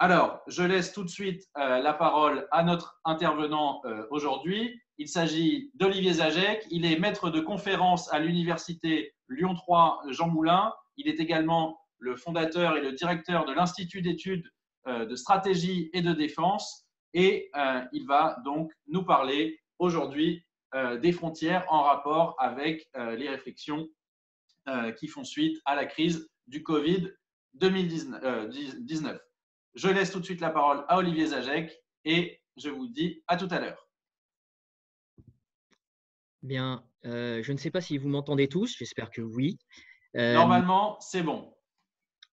Alors, je laisse tout de suite la parole à notre intervenant aujourd'hui. Il s'agit d'Olivier Zagec. Il est maître de conférence à l'université Lyon 3 Jean Moulin. Il est également le fondateur et le directeur de l'Institut d'études de stratégie et de défense. Et il va donc nous parler aujourd'hui des frontières en rapport avec les réflexions qui font suite à la crise du Covid-19. Je laisse tout de suite la parole à Olivier Zagec et je vous dis à tout à l'heure. Bien, je ne sais pas si vous m'entendez tous, j'espère que oui. Normalement, c'est bon.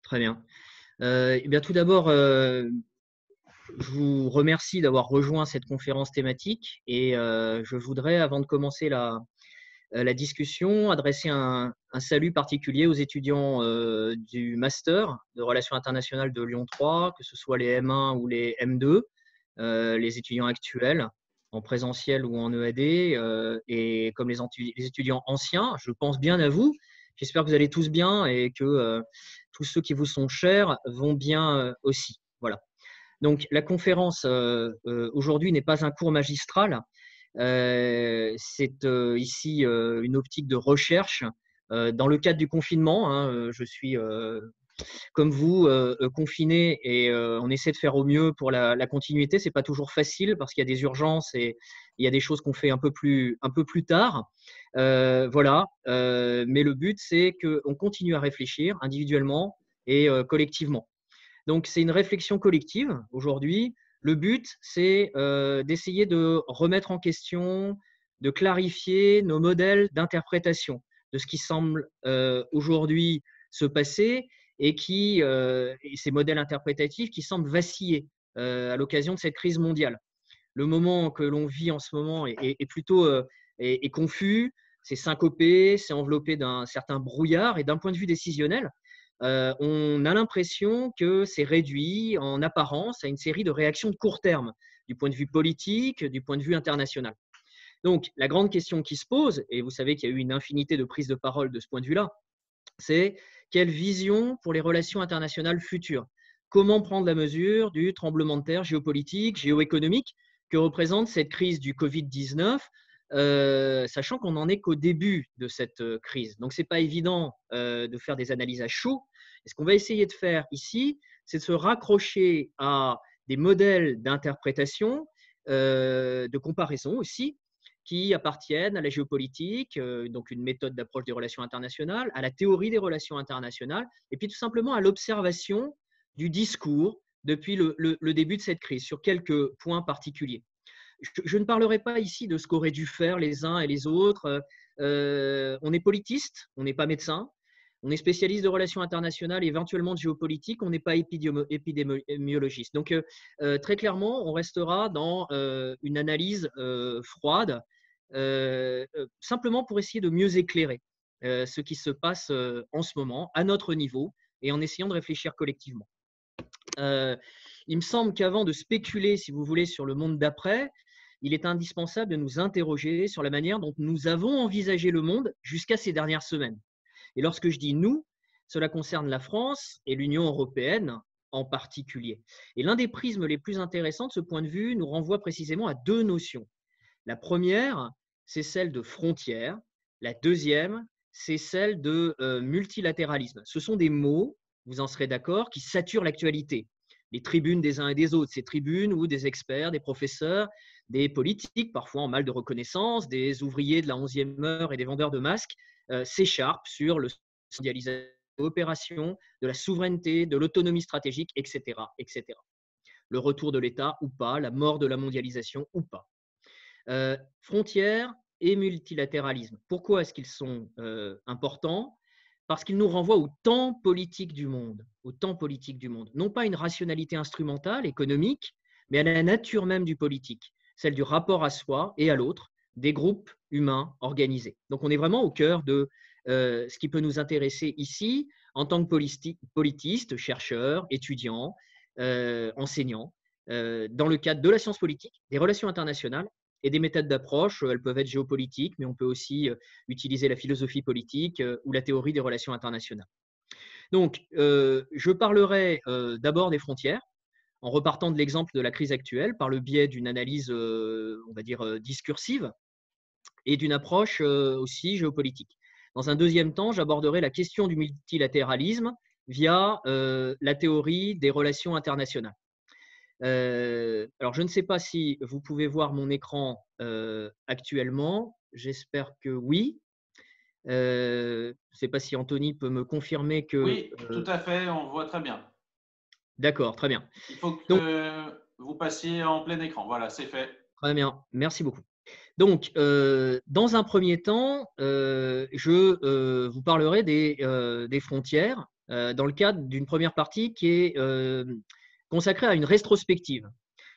Très bien. Bien, tout d'abord, je vous remercie d'avoir rejoint cette conférence thématique et je voudrais, avant de commencer la discussion, adresser un salut particulier aux étudiants du Master de Relations internationales de Lyon 3, que ce soit les M1 ou les M2, les étudiants actuels en présentiel ou en EAD, et comme les étudiants anciens, je pense bien à vous. J'espère que vous allez tous bien et que tous ceux qui vous sont chers vont bien aussi. Voilà. Donc, la conférence aujourd'hui n'est pas un cours magistral. C'est ici une optique de recherche dans le cadre du confinement. Hein, je suis comme vous confiné et on essaie de faire au mieux pour la continuité. C'est pas toujours facile parce qu'il y a des urgences et il y a des choses qu'on fait un peu plus tard. Voilà. Mais le but, c'est qu'on continue à réfléchir individuellement et collectivement. Donc, c'est une réflexion collective aujourd'hui. Le but, c'est d'essayer de remettre en question, de clarifier nos modèles d'interprétation de ce qui semble aujourd'hui se passer et ces modèles interprétatifs qui semblent vaciller à l'occasion de cette crise mondiale. Le moment que l'on vit en ce moment est plutôt est confus, c'est syncopé, c'est enveloppé d'un certain brouillard et d'un point de vue décisionnel, on a l'impression que c'est réduit en apparence à une série de réactions de court terme du point de vue politique, du point de vue international. Donc, la grande question qui se pose, et vous savez qu'il y a eu une infinité de prises de parole de ce point de vue-là, c'est quelle vision pour les relations internationales futures? Comment prendre la mesure du tremblement de terre géopolitique, géoéconomique que représente cette crise du Covid-19, sachant qu'on n'en est qu'au début de cette crise. Donc, ce n'est pas évident de faire des analyses à chaud. Et ce qu'on va essayer de faire ici, c'est de se raccrocher à des modèles d'interprétation, de comparaison aussi, qui appartiennent à la géopolitique, donc une méthode d'approche des relations internationales, à la théorie des relations internationales, et puis tout simplement à l'observation du discours depuis le début de cette crise, sur quelques points particuliers. Je ne parlerai pas ici de ce qu'auraient dû faire les uns et les autres. On est politiste, on n'est pas médecin. On est spécialiste de relations internationales, éventuellement de géopolitique, on n'est pas épidémiologiste. Donc, très clairement, on restera dans une analyse froide, simplement pour essayer de mieux éclairer ce qui se passe en ce moment, à notre niveau, et en essayant de réfléchir collectivement. Il me semble qu'avant de spéculer, si vous voulez, sur le monde d'après, il est indispensable de nous interroger sur la manière dont nous avons envisagé le monde jusqu'à ces dernières semaines. Et lorsque je dis nous, cela concerne la France et l'Union européenne en particulier. Et l'un des prismes les plus intéressants de ce point de vue nous renvoie précisément à deux notions. La première, c'est celle de frontière. La deuxième, c'est celle de multilatéralisme. Ce sont des mots, vous en serez d'accord, qui saturent l'actualité. Les tribunes des uns et des autres, ces tribunes où des experts, des professeurs, des politiques, parfois en mal de reconnaissance, des ouvriers de la 11e heure et des vendeurs de masques s'écharpent sur le mondialisation, de l'opération, de la souveraineté, de l'autonomie stratégique, etc., etc. Le retour de l'État ou pas, la mort de la mondialisation ou pas. Frontières et multilatéralisme. Pourquoi est-ce qu'ils sont importants? Parce qu'ils nous renvoient au temps politique du monde, au temps politique du monde. Non pas une rationalité instrumentale, économique, mais à la nature même du politique, celle du rapport à soi et à l'autre, des groupes humains organisés. Donc on est vraiment au cœur de ce qui peut nous intéresser ici en tant que politistes, chercheurs, étudiants, enseignants, dans le cadre de la science politique, des relations internationales et des méthodes d'approche. Elles peuvent être géopolitiques, mais on peut aussi utiliser la philosophie politique ou la théorie des relations internationales. Donc, je parlerai d'abord des frontières, en repartant de l'exemple de la crise actuelle par le biais d'une analyse, on va dire, discursive et d'une approche aussi géopolitique. Dans un deuxième temps, j'aborderai la question du multilatéralisme via la théorie des relations internationales. Alors, je ne sais pas si vous pouvez voir mon écran actuellement. J'espère que oui. Je ne sais pas si Anthony peut me confirmer que… Oui, tout à fait, on voit très bien. D'accord, très bien. Il faut Donc, que vous passiez en plein écran. Voilà, c'est fait. très bien, merci beaucoup. Donc, dans un premier temps, je vous parlerai des frontières dans le cadre d'une première partie qui est consacrée à une rétrospective.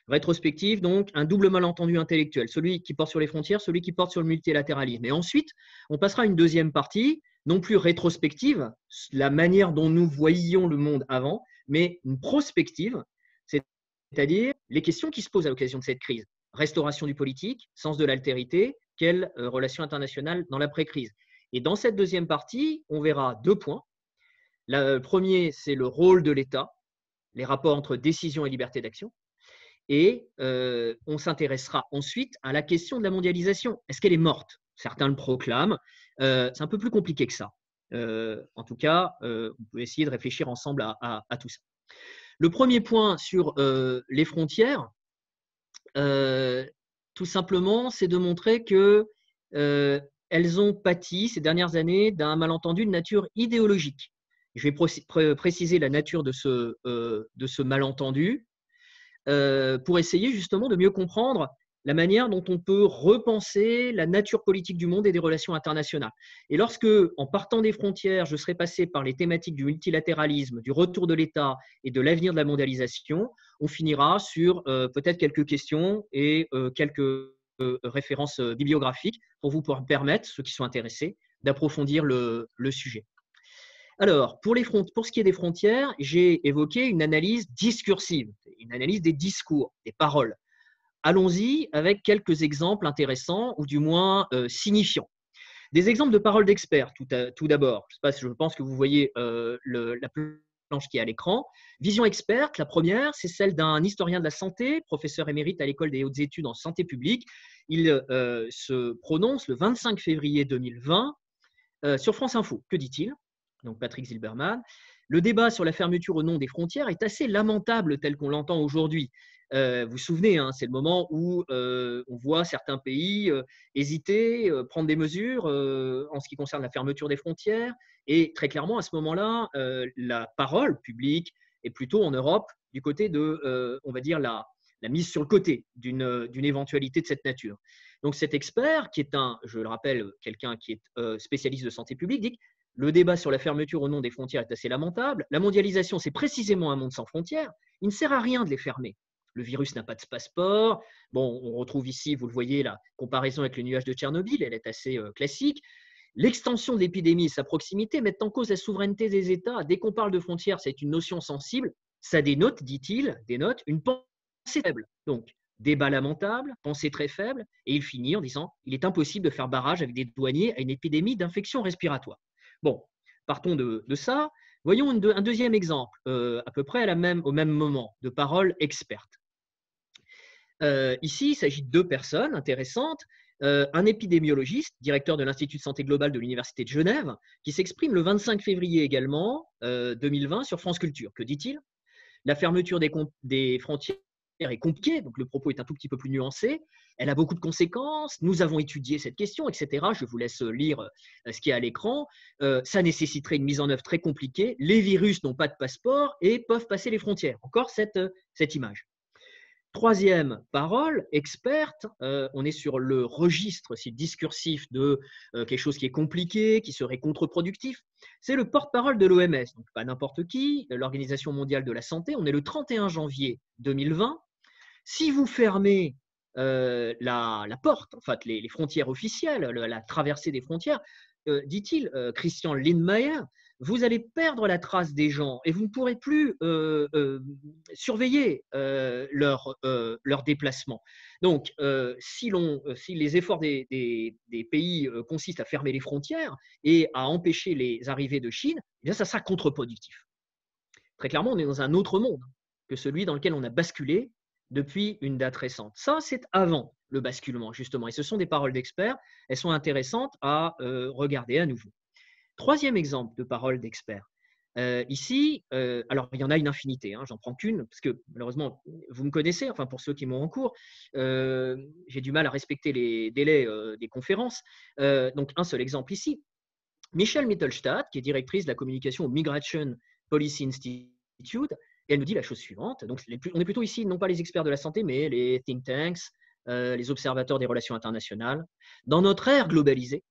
Rétrospective, donc un double malentendu intellectuel, celui qui porte sur les frontières, celui qui porte sur le multilatéralisme. Et ensuite, on passera à une deuxième partie, non plus rétrospective, la manière dont nous voyions le monde avant, mais une prospective, c'est-à-dire les questions qui se posent à l'occasion de cette crise. Restauration du politique, sens de l'altérité, quelle relation internationale dans l'après-crise. Et dans cette deuxième partie, on verra 2 points. Le premier, c'est le rôle de l'État, les rapports entre décision et liberté d'action. Et on s'intéressera ensuite à la question de la mondialisation. Est-ce qu'elle est morte? Certains le proclament. C'est un peu plus compliqué que ça. En tout cas, on peut essayer de réfléchir ensemble à tout ça. Le premier point sur les frontières, tout simplement, c'est de montrer que elles ont pâti ces dernières années d'un malentendu de nature idéologique. Je vais préciser la nature de ce malentendu pour essayer justement de mieux comprendre la manière dont on peut repenser la nature politique du monde et des relations internationales. Et lorsque, en partant des frontières, je serai passé par les thématiques du multilatéralisme, du retour de l'État et de l'avenir de la mondialisation, on finira sur peut-être quelques questions et quelques références bibliographiques pour vous permettre, ceux qui sont intéressés, d'approfondir le sujet. Alors, pour ce qui est des frontières, j'ai évoqué une analyse discursive, une analyse des discours, des paroles. Allons-y avec quelques exemples intéressants ou du moins signifiants. Des exemples de paroles d'experts, tout d'abord. Je pense que vous voyez la planche qui est à l'écran. Vision experte, la première, c'est celle d'un historien de la santé, professeur émérite à l'École des hautes études en santé publique. Il se prononce le 25 février 2020 sur France Info. Que dit-il? Donc Patrick Zilberman. Le débat sur la fermeture au nom des frontières est assez lamentable tel qu'on l'entend aujourd'hui. Vous vous souvenez, hein, c'est le moment où on voit certains pays hésiter, prendre des mesures en ce qui concerne la fermeture des frontières. Et très clairement, à ce moment-là, la parole publique est plutôt en Europe du côté de, on va dire, la mise sur le côté d'une éventualité de cette nature. Donc cet expert, qui est je le rappelle, quelqu'un qui est spécialiste de santé publique, dit que le débat sur la fermeture au nom des frontières est assez lamentable. La mondialisation, c'est précisément un monde sans frontières. Il ne sert à rien de les fermer. Le virus n'a pas de passeport. Bon, on retrouve ici, vous le voyez, la comparaison avec le nuage de Tchernobyl, elle est assez classique. L'extension de l'épidémie et sa proximité mettent en cause la souveraineté des États. Dès qu'on parle de frontières, c'est une notion sensible. Ça dénote, dit-il, une pensée faible. Donc, débat lamentable, pensée très faible, et il finit en disant « Il est impossible de faire barrage avec des douaniers à une épidémie d'infection respiratoire ». Bon, partons de ça. Voyons un deuxième exemple, à peu près au même moment, de paroles expertes. Ici, il s'agit de 2 personnes intéressantes. Un épidémiologiste, directeur de l'Institut de santé globale de l'Université de Genève, qui s'exprime le 25 février également 2020 sur France Culture. Que dit-il? La fermeture des frontières est compliquée, donc le propos est un tout petit peu plus nuancé. Elle a beaucoup de conséquences. Nous avons étudié cette question, etc. Je vous laisse lire ce qui est à l'écran. Ça nécessiterait une mise en œuvre très compliquée. Les virus n'ont pas de passeport et peuvent passer les frontières. Encore cette image. Troisième parole, experte, on est sur le registre discursif de quelque chose qui est compliqué, qui serait contre-productif. C'est le porte-parole de l'OMS, donc pas n'importe qui, l'Organisation mondiale de la santé. On est le 31 janvier 2020. Si vous fermez la porte, en fait, les frontières officielles, la traversée des frontières, dit-il, Christian Lindmeier, vous allez perdre la trace des gens et vous ne pourrez plus surveiller leur déplacement. Donc, si les efforts des pays consistent à fermer les frontières et à empêcher les arrivées de Chine, eh bien, ça sera contre-productif. Très clairement, on est dans un autre monde que celui dans lequel on a basculé depuis une date récente. Ça, c'est avant le basculement, justement. Et ce sont des paroles d'experts. Elles sont intéressantes à regarder à nouveau. Troisième exemple de paroles d'experts. Ici, alors il y en a une infinité, hein, j'en prends qu'une, parce que malheureusement, vous me connaissez, enfin pour ceux qui m'ont en cours, j'ai du mal à respecter les délais des conférences. Donc un seul exemple ici. Michelle Mittelstadt, qui est directrice de la communication au Migration Policy Institute, et elle nous dit la chose suivante. Donc, on est plutôt ici, non pas les experts de la santé, mais les think tanks, les observateurs des relations internationales. Dans notre ère globalisée,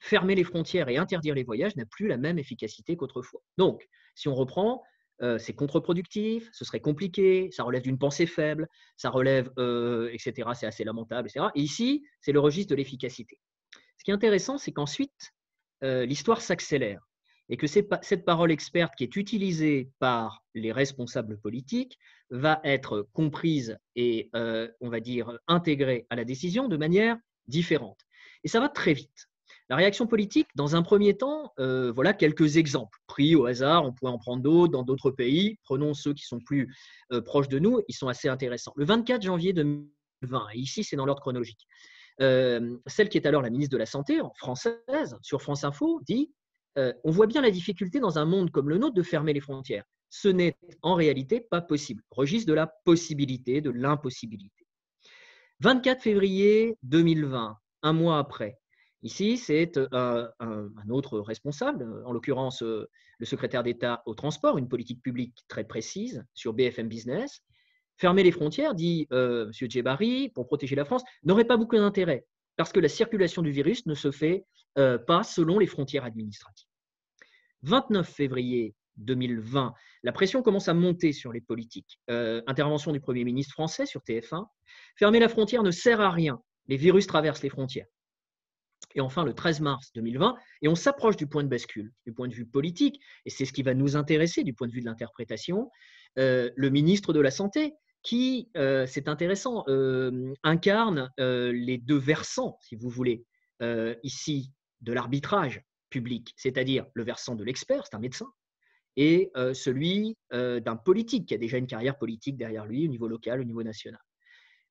fermer les frontières et interdire les voyages n'a plus la même efficacité qu'autrefois. Donc, si on reprend, c'est contre-productif, ce serait compliqué, ça relève d'une pensée faible, ça relève, etc., c'est assez lamentable, etc. Et ici, c'est le registre de l'efficacité. Ce qui est intéressant, c'est qu'ensuite, l'histoire s'accélère et que cette parole experte qui est utilisée par les responsables politiques va être comprise et, on va dire, intégrée à la décision de manière différente. Et ça va très vite. La réaction politique, dans un premier temps, voilà quelques exemples pris au hasard, on pourrait en prendre d'autres dans d'autres pays. Prenons ceux qui sont plus proches de nous, ils sont assez intéressants. Le 24 janvier 2020, et ici c'est dans l'ordre chronologique, celle qui est alors la ministre de la Santé, française, sur France Info, dit on voit bien la difficulté dans un monde comme le nôtre de fermer les frontières. Ce n'est en réalité pas possible. Registre de la possibilité, de l'impossibilité. 24 février 2020, un mois après. Ici, c'est un autre responsable, en l'occurrence le secrétaire d'État au transport, une politique publique très précise sur BFM Business. Fermer les frontières, dit M. Djebari, pour protéger la France, n'aurait pas beaucoup d'intérêt, parce que la circulation du virus ne se fait pas selon les frontières administratives. 29 février 2020, la pression commence à monter sur les politiques. Intervention du Premier ministre français sur TF1. Fermer la frontière ne sert à rien. Les virus traversent les frontières. Et enfin, le 13 mars 2020, et on s'approche du point de bascule, du point de vue politique, et c'est ce qui va nous intéresser du point de vue de l'interprétation, le ministre de la Santé, qui, c'est intéressant, incarne les deux versants, si vous voulez, ici, de l'arbitrage public, c'est-à-dire le versant de l'expert, c'est un médecin, et celui d'un politique qui a déjà une carrière politique derrière lui au niveau local, au niveau national.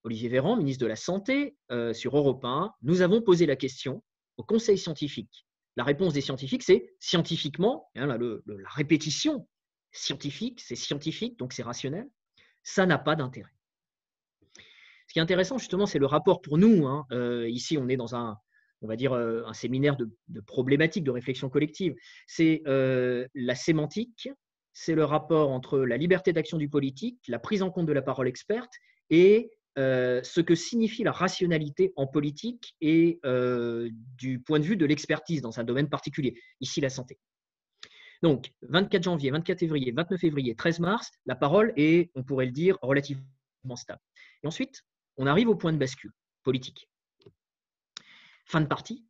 Olivier Véran, ministre de la Santé, sur Europe 1, nous avons posé la question au Conseil scientifique. La réponse des scientifiques, c'est scientifiquement, hein, la répétition scientifique, c'est scientifique, donc c'est rationnel, ça n'a pas d'intérêt. Ce qui est intéressant, justement, c'est le rapport pour nous. Hein. Ici, on est dans on va dire, un séminaire de problématiques, de réflexion collective. C'est la sémantique, c'est le rapport entre la liberté d'action du politique, la prise en compte de la parole experte et ce que signifie la rationalité en politique et du point de vue de l'expertise dans un domaine particulier, ici la santé. Donc, 24 janvier, 24 février, 29 février, 13 mars, la parole est, on pourrait le dire, relativement stable. Et ensuite, on arrive au point de bascule politique. Fin de partie,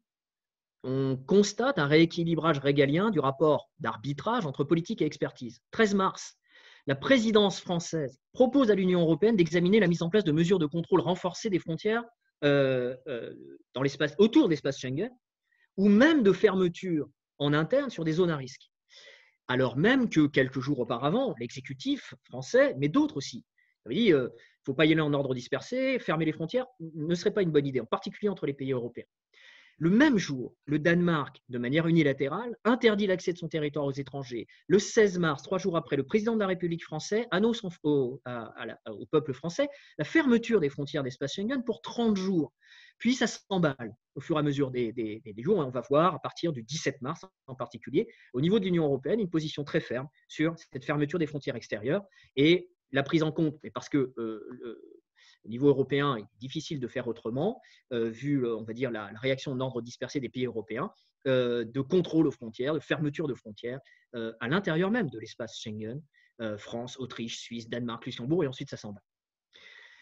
on constate un rééquilibrage régalien du rapport d'arbitrage entre politique et expertise. 13 mars, la présidence française propose à l'Union européenne d'examiner la mise en place de mesures de contrôle renforcées des frontières dans l'espace, autour de l'espace Schengen, ou même de fermeture en interne sur des zones à risque. Alors même que quelques jours auparavant, l'exécutif français, mais d'autres aussi, avait dit il ne faut pas y aller en ordre dispersé, fermer les frontières ne serait pas une bonne idée, en particulier entre les pays européens. Le même jour, le Danemark, de manière unilatérale, interdit l'accès de son territoire aux étrangers. Le 16 mars, 3 jours après, le président de la République française annonce au peuple français la fermeture des frontières d'espace Schengen pour 30 jours. Puis ça s'emballe au fur et à mesure des jours, et on va voir à partir du 17 mars en particulier, au niveau de l'Union européenne, une position très ferme sur cette fermeture des frontières extérieures et la prise en compte, parce que au niveau européen, il est difficile de faire autrement, vu, on va dire, la réaction en ordre dispersé des pays européens, de contrôle aux frontières, de fermeture de frontières, à l'intérieur même de l'espace Schengen, France, Autriche, Suisse, Danemark, Luxembourg, et ensuite ça s'emballe.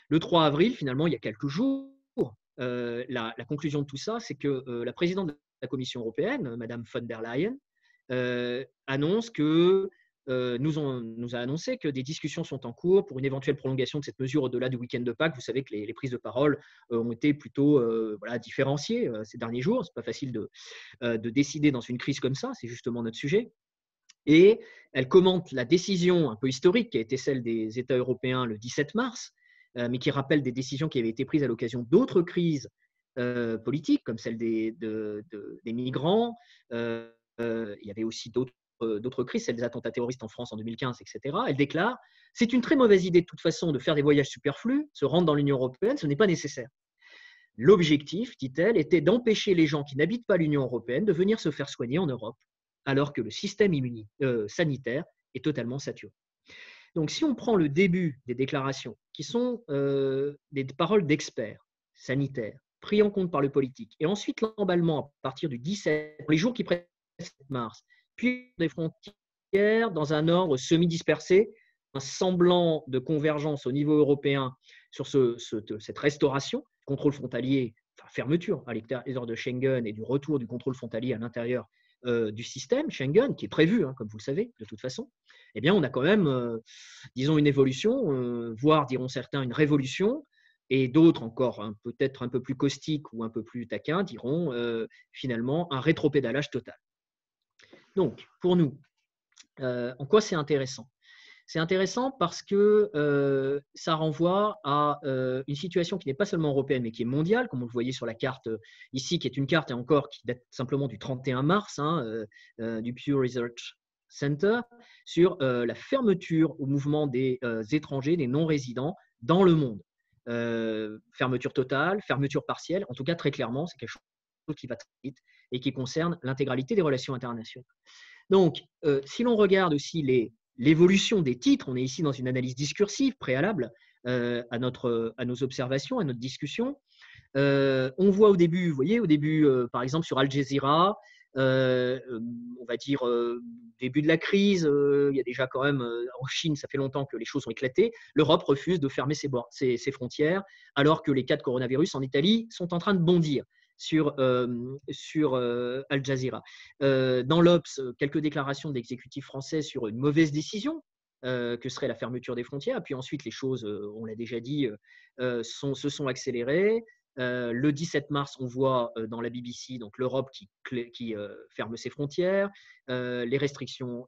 Le 3 avril, finalement, il y a quelques jours, la conclusion de tout ça, c'est que la présidente de la Commission européenne, Madame von der Leyen, annonce que nous a annoncé que des discussions sont en cours pour une éventuelle prolongation de cette mesure au-delà du week-end de Pâques. Vous savez que les prises de parole ont été plutôt différenciées ces derniers jours. Ce n'est pas facile de décider dans une crise comme ça, c'est justement notre sujet. Et elle commente la décision un peu historique qui a été celle des États européens le 17 mars, mais qui rappelle des décisions qui avaient été prises à l'occasion d'autres crises politiques, comme celle des migrants. Il y avait aussi d'autres crises, celle des attentats terroristes en France en 2015, etc. Elle déclare « C'est une très mauvaise idée de toute façon de faire des voyages superflus, se rendre dans l'Union européenne, ce n'est pas nécessaire. L'objectif, dit-elle, était d'empêcher les gens qui n'habitent pas l'Union européenne de venir se faire soigner en Europe, alors que le système sanitaire est totalement saturé. » Donc, si on prend le début des déclarations, qui sont des paroles d'experts sanitaires, pris en compte par le politique, et ensuite l'emballement à partir du 17, les jours qui précèdent mars, puis des frontières dans un ordre semi-dispersé, un semblant de convergence au niveau européen sur cette restauration, contrôle frontalier, enfin fermeture à l'intérieur de Schengen et du retour du contrôle frontalier à l'intérieur du système Schengen, qui est prévu, comme vous le savez, de toute façon, eh bien, on a quand même, disons, une évolution, voire, diront certains, une révolution, et d'autres encore peut-être un peu plus caustiques ou un peu plus taquins diront finalement un rétropédalage total. Donc, pour nous, en quoi c'est intéressant? C'est intéressant parce que ça renvoie à une situation qui n'est pas seulement européenne, mais qui est mondiale, comme vous le voyez sur la carte ici, qui est une carte et encore qui date simplement du 31 mars, du Pew Research Center, sur la fermeture au mouvement des étrangers, des non-résidents dans le monde. Fermeture totale, fermeture partielle, en tout cas très clairement, c'est quelque chose qui va très vite et qui concerne l'intégralité des relations internationales. Donc, si l'on regarde aussi l'évolution des titres, on est ici dans une analyse discursive préalable à nos observations, à notre discussion. On voit au début, vous voyez, par exemple sur Al Jazeera, on va dire début de la crise, il y a déjà quand même, en Chine, ça fait longtemps que les choses ont éclaté, l'Europe refuse de fermer ses frontières, alors que les cas de coronavirus en Italie sont en train de bondir sur Al Jazeera. Dans l'Obs, quelques déclarations d'exécutifs français sur une mauvaise décision que serait la fermeture des frontières. Puis ensuite, les choses, on l'a déjà dit, se sont accélérées. Le 17 mars, on voit dans la BBC donc l'Europe qui ferme ses frontières, les restrictions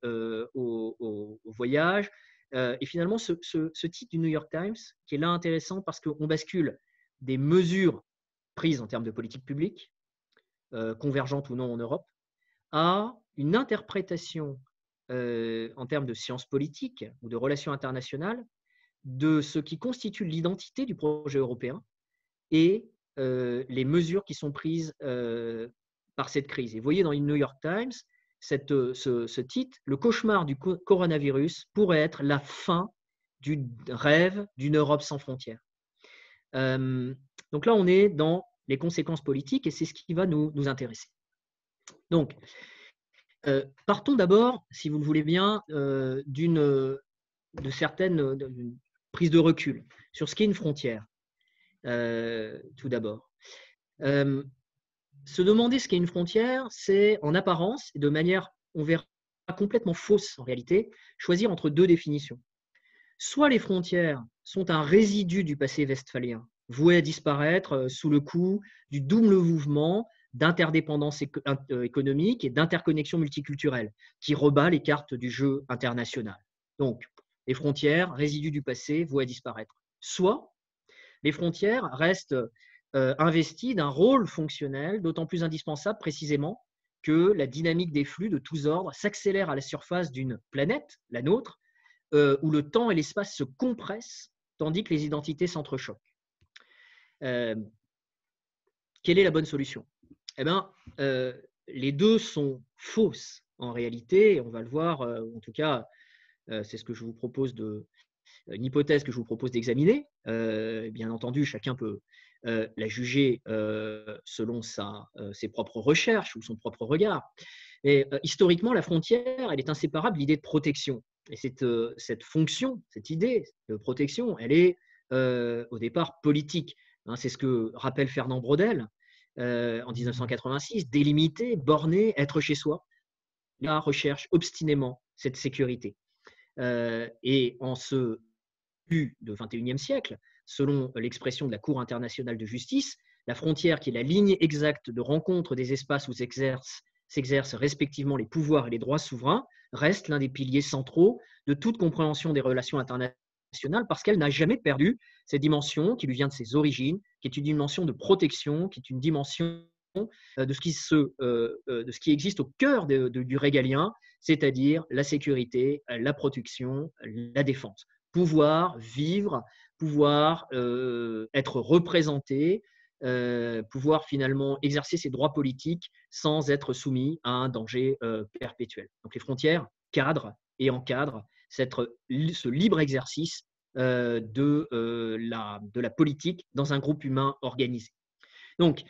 au voyage. Et finalement, ce titre du New York Times, qui est là intéressant parce qu'on bascule des mesures prises en termes de politique publique, convergente ou non en Europe, à une interprétation en termes de sciences politiques ou de relations internationales de ce qui constitue l'identité du projet européen et les mesures qui sont prises par cette crise. Et vous voyez dans le New York Times, ce titre, « Le cauchemar du coronavirus pourrait être la fin du rêve d'une Europe sans frontières ». Donc là, on est dans les conséquences politiques et c'est ce qui va nous intéresser. Donc, partons d'abord, si vous le voulez bien, d'une prise de recul sur ce qu'est une frontière, tout d'abord. Se demander ce qu'est une frontière, c'est en apparence, et de manière, on verra, complètement fausse en réalité, choisir entre deux définitions. Soit les frontières sont un résidu du passé westphalien, voué à disparaître sous le coup du double mouvement d'interdépendance économique et d'interconnexion multiculturelle qui rebat les cartes du jeu international. Donc, les frontières, résidus du passé, voués à disparaître. Soit les frontières restent investies d'un rôle fonctionnel d'autant plus indispensable précisément que la dynamique des flux de tous ordres s'accélère à la surface d'une planète, la nôtre, où le temps et l'espace se compressent tandis que les identités s'entrechoquent. Quelle est la bonne solution? Eh bien, les deux sont fausses en réalité, et on va le voir, en tout cas, c'est ce que je vous propose une hypothèse que je vous propose d'examiner. Bien entendu, chacun peut la juger selon ses propres recherches ou son propre regard. Mais historiquement, la frontière, elle est inséparable de l'idée de protection. Et cette fonction, cette idée de protection, elle est au départ politique. C'est ce que rappelle Fernand Braudel en 1986, délimiter, borner, être chez soi. La recherche obstinément cette sécurité. Et en ce début du XXIe siècle, selon l'expression de la Cour internationale de justice, la frontière qui est la ligne exacte de rencontre des espaces où s'exerce s'exercent respectivement les pouvoirs et les droits souverains, reste l'un des piliers centraux de toute compréhension des relations internationales parce qu'elle n'a jamais perdu cette dimension qui lui vient de ses origines, qui est une dimension de protection, qui est une dimension de ce qui existe au cœur du régalien, c'est-à-dire la sécurité, la protection, la défense. Pouvoir vivre, pouvoir être représenté, pouvoir finalement exercer ses droits politiques sans être soumis à un danger perpétuel. Donc les frontières cadrent et encadrent ce libre exercice de la politique dans un groupe humain organisé. Donc,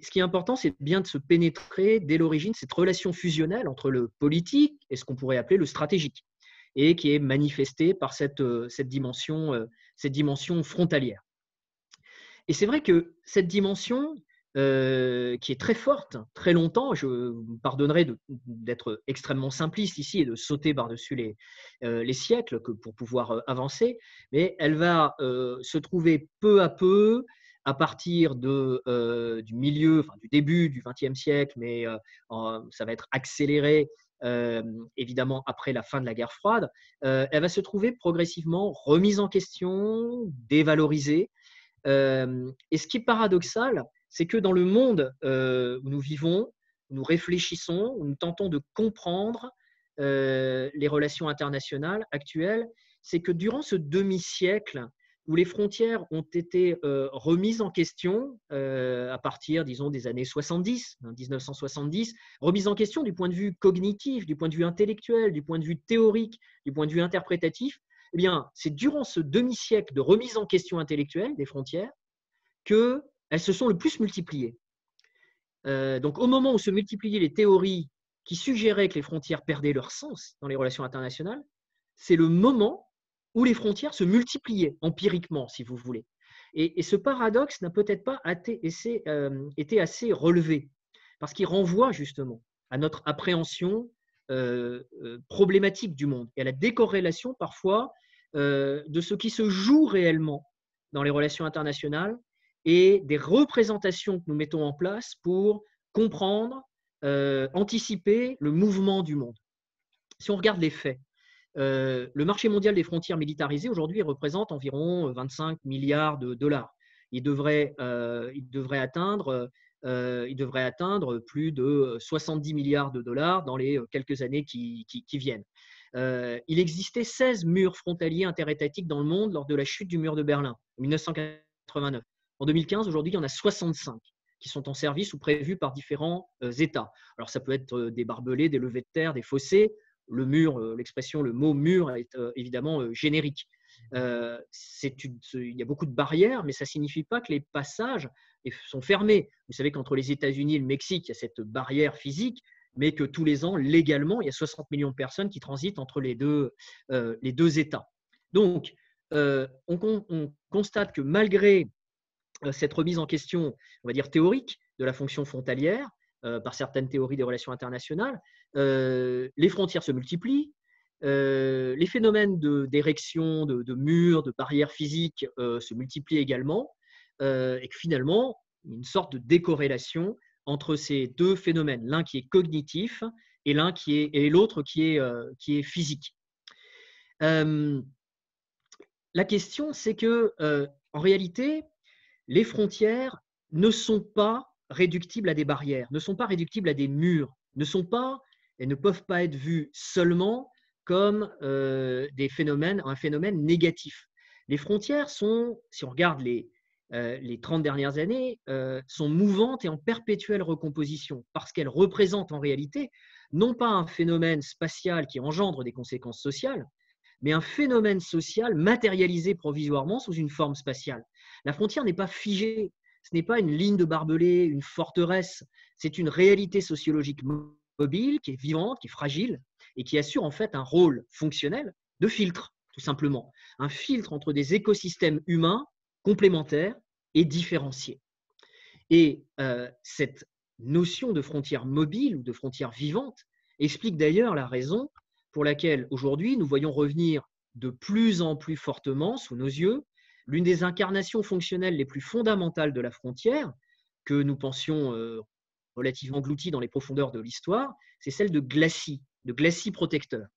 ce qui est important, c'est bien de se pénétrer dès l'origine cette relation fusionnelle entre le politique et ce qu'on pourrait appeler le stratégique, et qui est manifestée par cette dimension frontalière. Et c'est vrai que cette dimension, qui est très forte, très longtemps, je me pardonnerai d'être extrêmement simpliste ici et de sauter par-dessus les siècles pour pouvoir avancer, mais elle va se trouver peu à peu à partir du début du XXe siècle, mais ça va être accéléré évidemment après la fin de la guerre froide. Elle va se trouver progressivement remise en question, dévalorisée. Et ce qui est paradoxal, c'est que dans le monde où nous vivons, où nous réfléchissons, où nous tentons de comprendre les relations internationales actuelles, c'est que durant ce demi-siècle où les frontières ont été remises en question à partir, disons, des années 70, 1970, remises en question du point de vue cognitif, du point de vue intellectuel, du point de vue théorique, du point de vue interprétatif, eh bien, c'est durant ce demi-siècle de remise en question intellectuelle des frontières qu'elles se sont le plus multipliées. Donc, au moment où se multipliaient les théories qui suggéraient que les frontières perdaient leur sens dans les relations internationales, c'est le moment où les frontières se multipliaient empiriquement, si vous voulez. Et ce paradoxe n'a peut-être pas été assez relevé, parce qu'il renvoie justement à notre appréhension problématique du monde et à la décorrélation parfois de ce qui se joue réellement dans les relations internationales et des représentations que nous mettons en place pour comprendre, anticiper le mouvement du monde. Si on regarde les faits, le marché mondial des frontières militarisées aujourd'hui représente environ 25 milliards de dollars. Il devrait atteindre plus de 70 milliards de dollars dans les quelques années qui viennent. Il existait 16 murs frontaliers interétatiques dans le monde lors de la chute du mur de Berlin en 1989. En 2015, aujourd'hui, il y en a 65 qui sont en service ou prévus par différents États. Alors, ça peut être des barbelés, des levées de terre, des fossés. Le mur, le mot mur est évidemment générique. Il y a beaucoup de barrières, mais ça ne signifie pas que les passages sont fermés. Vous savez qu'entre les États-Unis et le Mexique, il y a cette barrière physique, mais que tous les ans, légalement, il y a 60 millions de personnes qui transitent entre les deux États. Donc, on constate que malgré cette remise en question, on va dire théorique, de la fonction frontalière, par certaines théories des relations internationales, les frontières se multiplient, les phénomènes d'érection, de murs, de barrières physiques se multiplient également, et que finalement, une sorte de décorrélation entre ces deux phénomènes, l'un qui est cognitif et l'autre qui est physique. La question, c'est que en réalité, les frontières ne sont pas réductibles à des barrières, ne sont pas réductibles à des murs, et ne peuvent pas être vues seulement comme un phénomène négatif. Les frontières sont, si on regarde les 30 dernières années, sont mouvantes et en perpétuelle recomposition, parce qu'elles représentent en réalité non pas un phénomène spatial qui engendre des conséquences sociales, mais un phénomène social matérialisé provisoirement sous une forme spatiale. La frontière n'est pas figée, ce n'est pas une ligne de barbelé, une forteresse, c'est une réalité sociologique mobile, qui est vivante, qui est fragile, et qui assure en fait un rôle fonctionnel de filtre, tout simplement. Un filtre entre des écosystèmes humains complémentaires et différenciés. Et cette notion de frontière mobile ou de frontière vivante explique d'ailleurs la raison pour laquelle aujourd'hui nous voyons revenir de plus en plus fortement sous nos yeux l'une des incarnations fonctionnelles les plus fondamentales de la frontière, que nous pensions relativement engloutie dans les profondeurs de l'histoire, c'est celle de glacis protecteurs.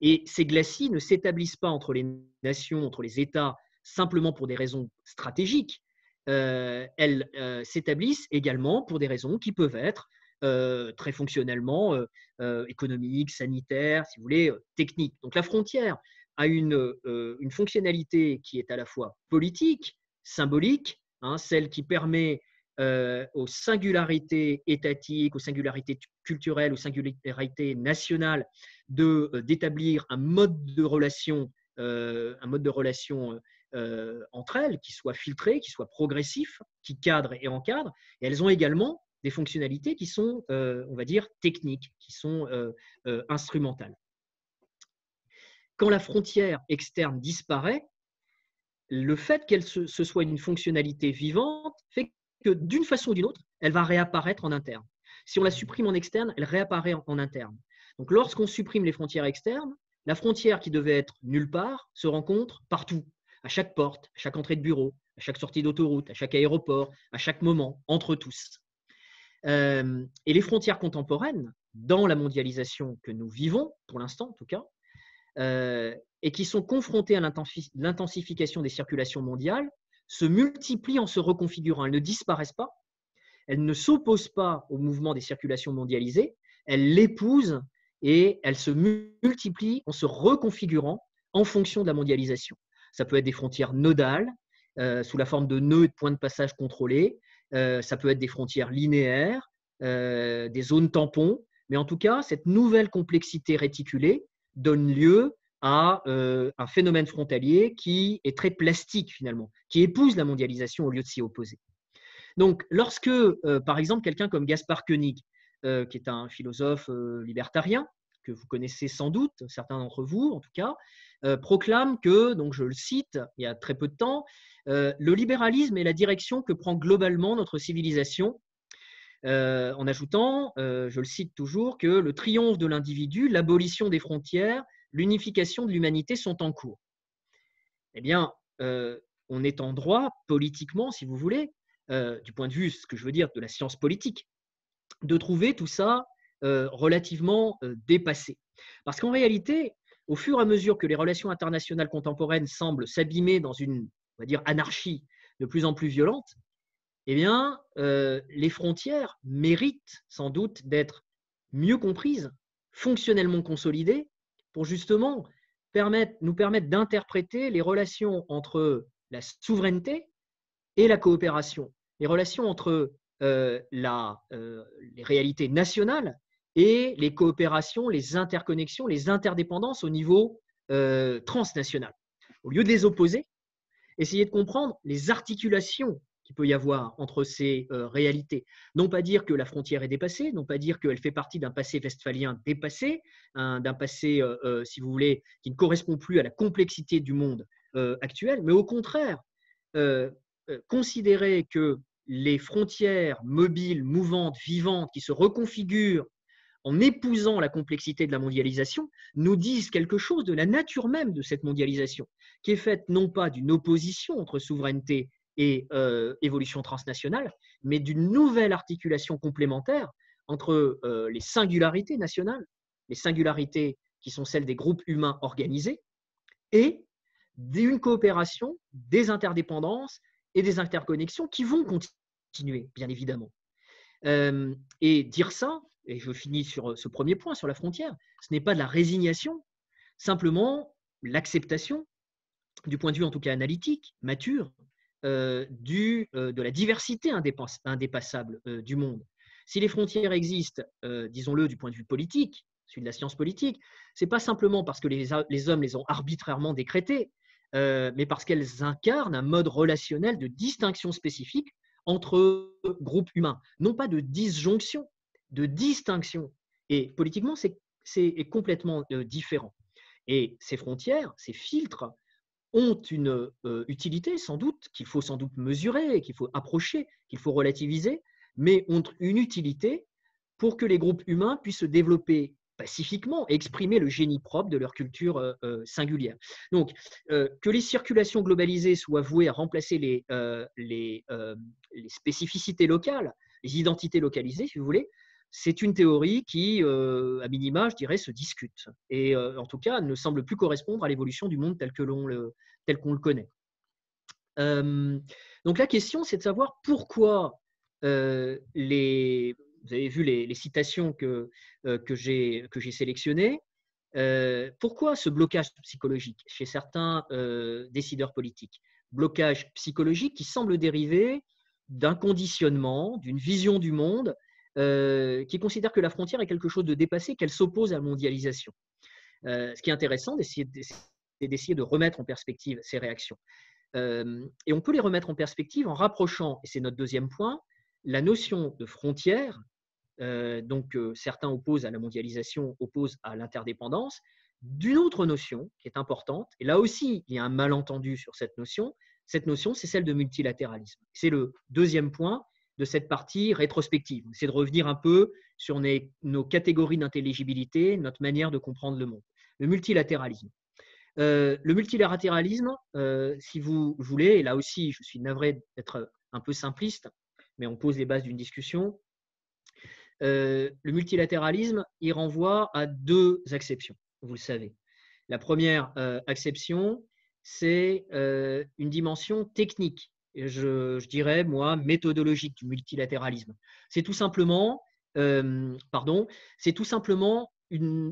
Et ces glacis ne s'établissent pas entre les nations, entre les États, simplement pour des raisons stratégiques. Elles s'établissent également pour des raisons qui peuvent être très fonctionnellement économiques, sanitaires, si vous voulez, techniques. Donc la frontière a une fonctionnalité qui est à la fois politique, symbolique, celle qui permet aux singularités étatiques, aux singularités culturelles, aux singularités nationales d'établir un mode de relation, entre elles qui soit filtré, qui soit progressif, qui cadre et encadre. Et elles ont également des fonctionnalités qui sont, on va dire, techniques, qui sont instrumentales. Quand la frontière externe disparaît, le fait qu'elle ce soit une fonctionnalité vivante fait que d'une façon ou d'une autre, elle va réapparaître en interne. Si on la supprime en externe, elle réapparaît en interne. Donc lorsqu'on supprime les frontières externes, la frontière qui devait être nulle part se rencontre partout, à chaque porte, à chaque entrée de bureau, à chaque sortie d'autoroute, à chaque aéroport, à chaque moment, entre tous. Et les frontières contemporaines, dans la mondialisation que nous vivons, pour l'instant en tout cas, et qui sont confrontées à l'intensification des circulations mondiales, se multiplient en se reconfigurant. Elles ne disparaissent pas, elles ne s'opposent pas au mouvement des circulations mondialisées, elles l'épousent et elles se multiplient en se reconfigurant en fonction de la mondialisation. Ça peut être des frontières nodales, sous la forme de nœuds et de points de passage contrôlés, ça peut être des frontières linéaires, des zones tampons, mais en tout cas, cette nouvelle complexité réticulée donne lieu à un phénomène frontalier qui est très plastique finalement, qui épouse la mondialisation au lieu de s'y opposer. Donc, lorsque, par exemple, quelqu'un comme Gaspard Koenig, qui est un philosophe libertarien, que vous connaissez sans doute, certains d'entre vous en tout cas, proclame que, donc je le cite il y a très peu de temps, le libéralisme est la direction que prend globalement notre civilisation, en ajoutant, je le cite toujours, que le triomphe de l'individu, l'abolition des frontières, l'unification de l'humanité sont en cours. Eh bien, on est en droit, politiquement, si vous voulez, du point de vue, ce que je veux dire, de la science politique, de trouver tout ça relativement dépassé. Parce qu'en réalité, au fur et à mesure que les relations internationales contemporaines semblent s'abîmer dans une, on va dire, anarchie de plus en plus violente, eh bien, les frontières méritent sans doute d'être mieux comprises, fonctionnellement consolidées, pour justement nous permettre d'interpréter les relations entre la souveraineté et la coopération, les relations entre les réalités nationales et les coopérations, les interconnexions, les interdépendances au niveau transnational. Au lieu de les opposer, essayez de comprendre les articulations qu'il peut y avoir entre ces réalités. Non pas dire que la frontière est dépassée, non pas dire qu'elle fait partie d'un passé westphalien dépassé, d'un passé, si vous voulez, qui ne correspond plus à la complexité du monde actuel, mais au contraire, considérer que les frontières mobiles, mouvantes, vivantes, qui se reconfigurent en épousant la complexité de la mondialisation, nous disent quelque chose de la nature même de cette mondialisation, qui est faite non pas d'une opposition entre souveraineté et évolution transnationale, mais d'une nouvelle articulation complémentaire entre les singularités nationales, les singularités qui sont celles des groupes humains organisés, et d'une coopération, des interdépendances et des interconnexions qui vont continuer, bien évidemment. Et dire ça, et je finis sur ce premier point, sur la frontière, ce n'est pas de la résignation, simplement l'acceptation, du point de vue en tout cas analytique, mature, de la diversité indépassable du monde. Si les frontières existent, disons-le du point de vue politique, celui de la science politique, ce n'est pas simplement parce que les hommes les ont arbitrairement décrétées, mais parce qu'elles incarnent un mode relationnel de distinction spécifique entre groupes humains, non pas de disjonction, de distinction. Et politiquement, c'est complètement différent. Et ces frontières, ces filtres, ont une utilité sans doute, qu'il faut sans doute mesurer, qu'il faut approcher, qu'il faut relativiser, mais ont une utilité pour que les groupes humains puissent se développer pacifiquement et exprimer le génie propre de leur culture singulière. Donc, que les circulations globalisées soient vouées à remplacer les spécificités locales, les identités localisées, si vous voulez, c'est une théorie qui, à minima, je dirais, se discute. Et en tout cas, ne semble plus correspondre à l'évolution du monde tel qu'on le connaît. Donc la question, c'est de savoir pourquoi vous avez vu les citations que j'ai sélectionnées, pourquoi ce blocage psychologique chez certains décideurs politiques? Blocage psychologique qui semble dériver d'un conditionnement, d'une vision du monde qui considère que la frontière est quelque chose de dépassé, qu'elle s'oppose à la mondialisation. Ce qui est intéressant, c'est d'essayer de remettre en perspective ces réactions. Et on peut les remettre en perspective en rapprochant, et c'est notre deuxième point, la notion de frontière, certains opposent à la mondialisation, opposent à l'interdépendance, d'une autre notion qui est importante, et là aussi il y a un malentendu sur cette notion, c'est celle de multilatéralisme. C'est le deuxième point de cette partie rétrospective, c'est de revenir un peu sur nos catégories d'intelligibilité, notre manière de comprendre le monde. Le multilatéralisme. Si vous voulez, et là aussi je suis navré d'être un peu simpliste, mais on pose les bases d'une discussion, le multilatéralisme, il renvoie à deux acceptions, vous le savez. La première acception, c'est une dimension technique, et je dirais, moi, méthodologique du multilatéralisme. C'est tout simplement, le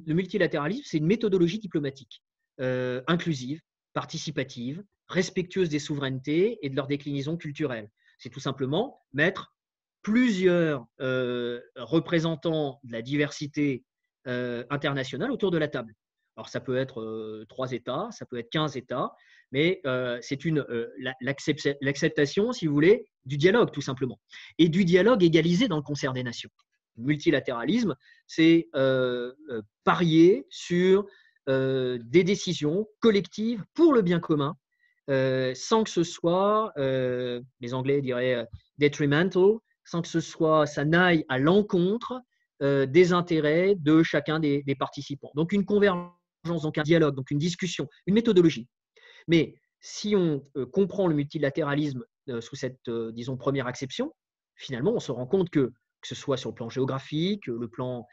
multilatéralisme, c'est une méthodologie diplomatique inclusive, participative, respectueuse des souverainetés et de leurs déclinaisons culturelles. C'est tout simplement mettre plusieurs représentants de la diversité internationale autour de la table. Alors, ça peut être 3 États, ça peut être 15 États, mais c'est l'acceptation, si vous voulez, du dialogue, tout simplement. Et du dialogue égalisé dans le concert des nations. Le multilatéralisme, c'est parier sur des décisions collectives pour le bien commun, sans que ce soit, les Anglais diraient detrimental, sans que ça n'aille à l'encontre des intérêts de chacun des participants. Donc une convergence, donc un dialogue, donc une discussion, une méthodologie. Mais si on comprend le multilatéralisme sous cette, disons, première acception, finalement, on se rend compte que ce soit sur le plan géographique, le plan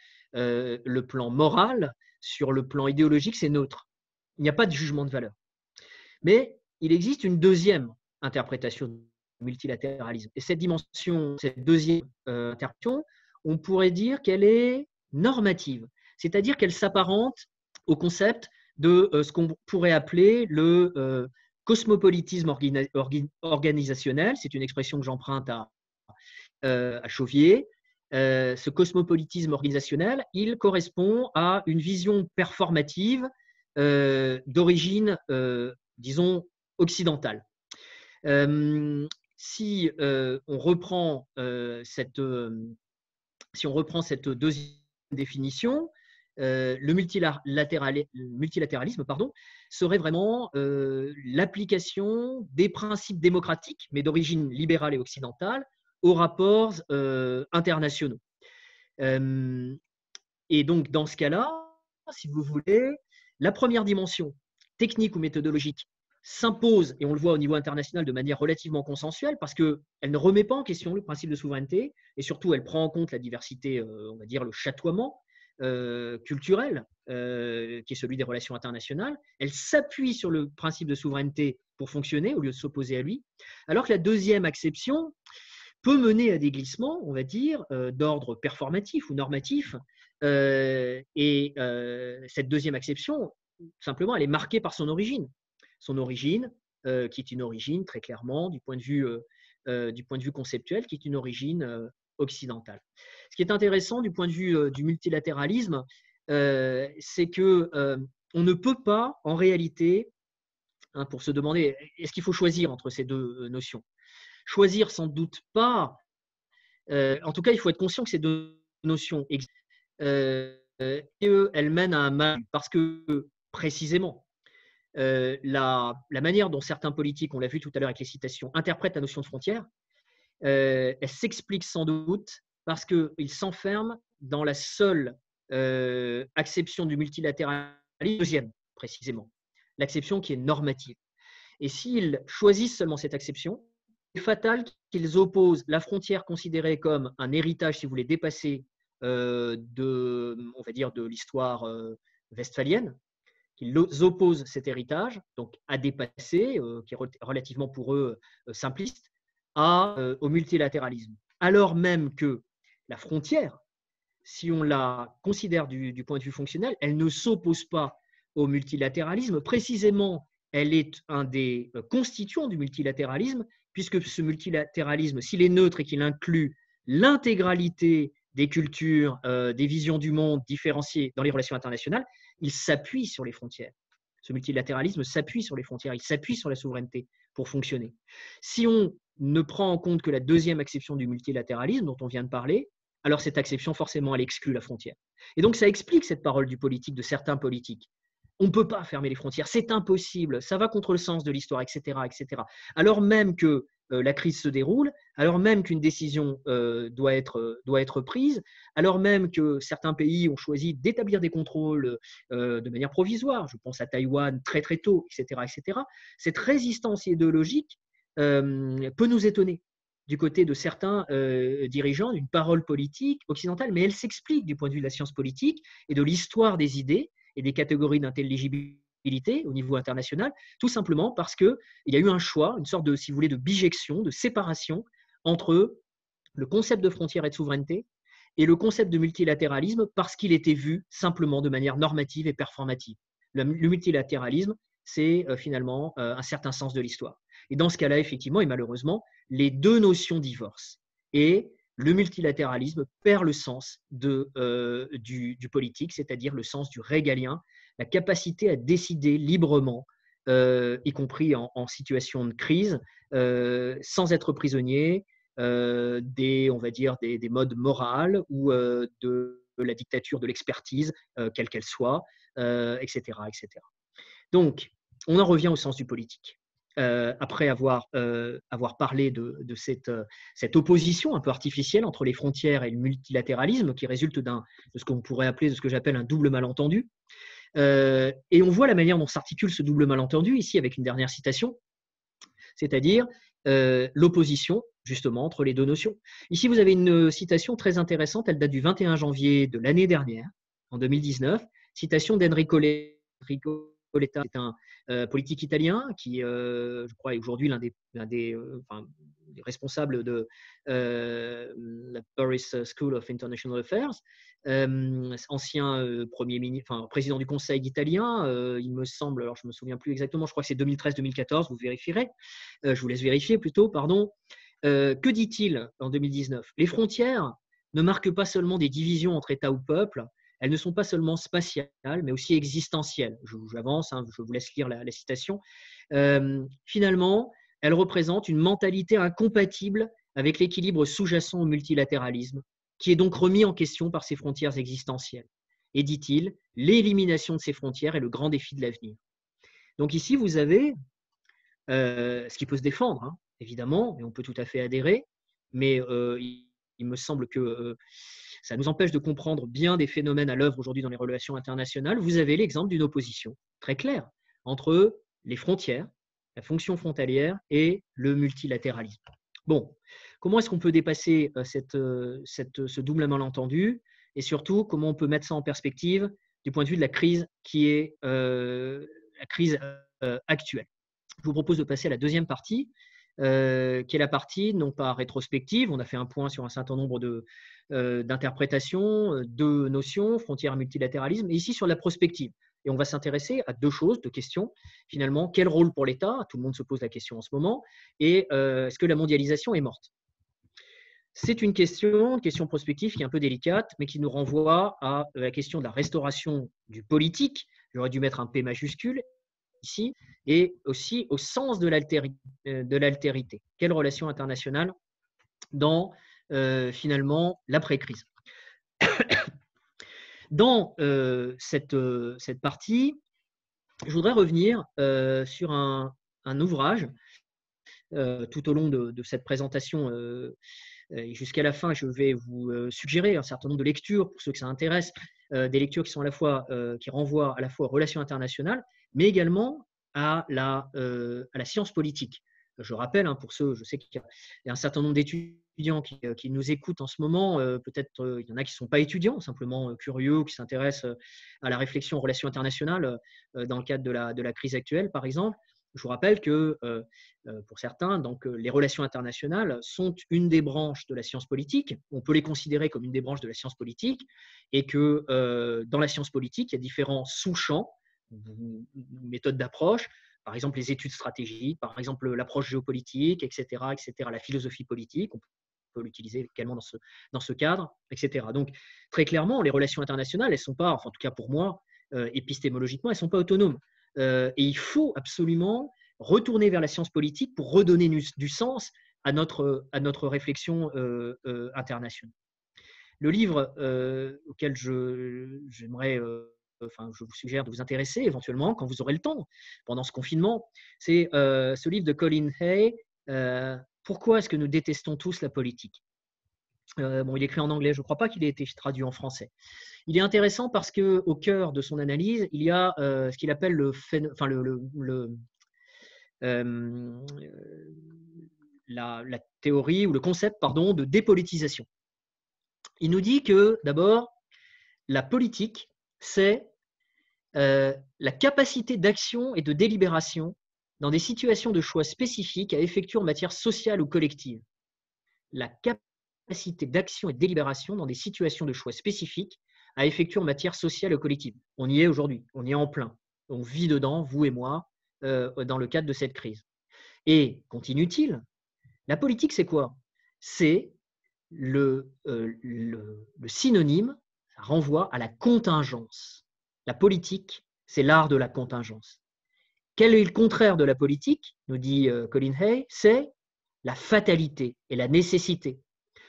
moral, sur le plan idéologique, c'est neutre. Il n'y a pas de jugement de valeur. Mais il existe une deuxième interprétation du multilatéralisme. Et cette dimension, cette deuxième interprétation, on pourrait dire qu'elle est normative, c'est-à-dire qu'elle s'apparente au concept de ce qu'on pourrait appeler le cosmopolitisme organisationnel. C'est une expression que j'emprunte à Chauvier. Ce cosmopolitisme organisationnel, il correspond à une vision performative d'origine, disons, occidentale. Si on reprend cette deuxième définition, le multilatéralisme serait vraiment l'application des principes démocratiques, mais d'origine libérale et occidentale, aux rapports internationaux. Et donc, dans ce cas-là, si vous voulez, la première dimension, technique ou méthodologique, s'impose, et on le voit au niveau international de manière relativement consensuelle, parce qu'elle ne remet pas en question le principe de souveraineté, et surtout, elle prend en compte la diversité, on va dire le chatoiement culturel, qui est celui des relations internationales. Elle s'appuie sur le principe de souveraineté pour fonctionner, au lieu de s'opposer à lui, alors que la deuxième acception peut mener à des glissements, on va dire, d'ordre performatif ou normatif. Cette deuxième acception, simplement, elle est marquée par son origine. Son origine, qui est une origine, très clairement, du point de vue conceptuel, qui est une origine occidentale. Ce qui est intéressant du point de vue du multilatéralisme, c'est qu'on ne peut pas, en réalité, pour se demander, est-ce qu'il faut choisir entre ces deux notions? Choisir sans doute pas. En tout cas, il faut être conscient que ces deux notions existent. Elles mènent à un mal parce que, précisément, la manière dont certains politiques, on l'a vu tout à l'heure avec les citations, interprètent la notion de frontière, elle s'explique sans doute parce qu'ils s'enferment dans la seule acception du multilatéralisme, deuxième précisément, l'acception qui est normative. Et s'ils choisissent seulement cette acception, fatal qu'ils opposent la frontière considérée comme un héritage, si vous voulez, dépassé on va dire, de l'histoire westphalienne, qu'ils opposent cet héritage, donc à dépasser, qui est relativement pour eux simpliste, au multilatéralisme. Alors même que la frontière, si on la considère du point de vue fonctionnel, elle ne s'oppose pas au multilatéralisme. Précisément, elle est un des constituants du multilatéralisme, puisque ce multilatéralisme, s'il est neutre et qu'il inclut l'intégralité des cultures, des visions du monde différenciées dans les relations internationales, il s'appuie sur les frontières. Ce multilatéralisme s'appuie sur les frontières, il s'appuie sur la souveraineté pour fonctionner. Si on ne prend en compte que la deuxième acception du multilatéralisme dont on vient de parler, alors cette acception, forcément, elle exclut la frontière. Et donc, ça explique cette parole du politique, de certains politiques. On ne peut pas fermer les frontières, c'est impossible, ça va contre le sens de l'histoire, etc., etc. Alors même que la crise se déroule, alors même qu'une décision doit être prise, alors même que certains pays ont choisi d'établir des contrôles de manière provisoire, je pense à Taïwan très très tôt, etc., etc., cette résistance idéologique peut nous étonner du côté de certains dirigeants d'une parole politique occidentale, mais elle s'explique du point de vue de la science politique et de l'histoire des idées et des catégories d'intelligibilité au niveau international, tout simplement parce qu'il y a eu un choix, une sorte de, si vous voulez, de bijection, de séparation entre le concept de frontière et de souveraineté et le concept de multilatéralisme parce qu'il était vu simplement de manière normative et performative. Le multilatéralisme, c'est finalement un certain sens de l'histoire. Et dans ce cas-là, effectivement, et malheureusement, les deux notions divorcent. Et le multilatéralisme perd le sens du politique, c'est-à-dire le sens du régalien, la capacité à décider librement, y compris en situation de crise, sans être prisonnier on va dire, des modes moraux ou de la dictature de l'expertise, quelle qu'elle soit, etc., etc. Donc, on en revient au sens du politique. Après avoir parlé de cette opposition un peu artificielle entre les frontières et le multilatéralisme qui résulte de ce qu'on pourrait appeler, de ce que j'appelle un double malentendu. Et on voit la manière dont s'articule ce double malentendu ici avec une dernière citation, c'est-à-dire l'opposition justement entre les deux notions. Ici, vous avez une citation très intéressante, elle date du 21 janvier de l'année dernière, en 2019, citation d'Enrico Letta, c'est un politique italien qui, je crois, est aujourd'hui l'un des responsables de la Paris School of International Affairs, ancien président du Conseil italien, il me semble, alors je ne me souviens plus exactement, je crois que c'est 2013-2014, vous vérifierez, je vous laisse vérifier plutôt, pardon. Que dit-il en 2019 ? Les frontières ne marquent pas seulement des divisions entre États ou peuples, elles ne sont pas seulement spatiales, mais aussi existentielles. J'avance, je vous laisse lire la citation. Finalement, elles représentent une mentalité incompatible avec l'équilibre sous-jacent au multilatéralisme, qui est donc remis en question par ces frontières existentielles. Et dit-il, l'élimination de ces frontières est le grand défi de l'avenir. Donc ici, vous avez ce qui peut se défendre, hein, évidemment, et on peut tout à fait adhérer, mais il me semble que ça nous empêche de comprendre bien des phénomènes à l'œuvre aujourd'hui dans les relations internationales. Vous avez l'exemple d'une opposition très claire entre les frontières, la fonction frontalière et le multilatéralisme. Bon, comment est-ce qu'on peut dépasser ce double malentendu et surtout comment on peut mettre ça en perspective du point de vue de la crise qui est la crise actuelle. Je vous propose de passer à la deuxième partie, qui est la partie non pas rétrospective. On a fait un point sur un certain nombre d'interprétations, de notions, frontières et multilatéralisme, et ici sur la prospective. Et on va s'intéresser à deux choses, deux questions. Finalement, quel rôle pour l'État ? Tout le monde se pose la question en ce moment. Et est-ce que la mondialisation est morte ? C'est une question prospective qui est un peu délicate, mais qui nous renvoie à la question de la restauration du politique. J'aurais dû mettre un P majuscule ici, et aussi au sens de l'altérité. Quelle relation internationale dans finalement l'après-crise. Dans cette partie, je voudrais revenir sur un ouvrage tout au long de cette présentation et jusqu'à la fin. Je vais vous suggérer un certain nombre de lectures pour ceux que ça intéresse, des lectures qui sont à la fois qui renvoient à la fois aux relations internationales, mais également à la science politique je rappelle, hein, pour ceux, je sais qu'il y a un certain nombre d'étudiants qui nous écoutent en ce moment, peut-être il y en a qui ne sont pas étudiants, simplement curieux, qui s'intéressent à la réflexion aux relations internationales dans le cadre de la crise actuelle, par exemple. Je vous rappelle que pour certains, donc, les relations internationales sont une des branches de la science politique. On peut les considérer comme une des branches de la science politique et que dans la science politique, il y a différents sous-champs, méthodes d'approche, par exemple les études stratégiques, par exemple l'approche géopolitique, etc., la philosophie politique. On peut l'utiliser également dans ce cadre, etc. Donc, très clairement, les relations internationales, elles ne sont pas, enfin, en tout cas pour moi, épistémologiquement, elles ne sont pas autonomes. Et il faut absolument retourner vers la science politique pour redonner du sens à notre réflexion internationale. Le livre auquel j'aimerais, je vous suggère de vous intéresser éventuellement quand vous aurez le temps pendant ce confinement, c'est ce livre de Colin Hay, Pourquoi est-ce que nous détestons tous la politique? Bon, il est écrit en anglais, je ne crois pas qu'il ait été traduit en français. Il est intéressant parce qu'au cœur de son analyse, il y a ce qu'il appelle la théorie ou le concept de dépolitisation. Il nous dit que d'abord, la politique, c'est la capacité d'action et de délibération dans des situations de choix spécifiques à effectuer en matière sociale ou collective. La capacité d'action et de délibération dans des situations de choix spécifiques à effectuer en matière sociale ou collective. On y est aujourd'hui, on y est en plein. On vit dedans, vous et moi, dans le cadre de cette crise. Et, continue-t-il, la politique, c'est quoi? C'est le synonyme, ça renvoie à la contingence. La politique, c'est l'art de la contingence. Quel est le contraire de la politique, nous dit Colin Hay? C'est la fatalité et la nécessité.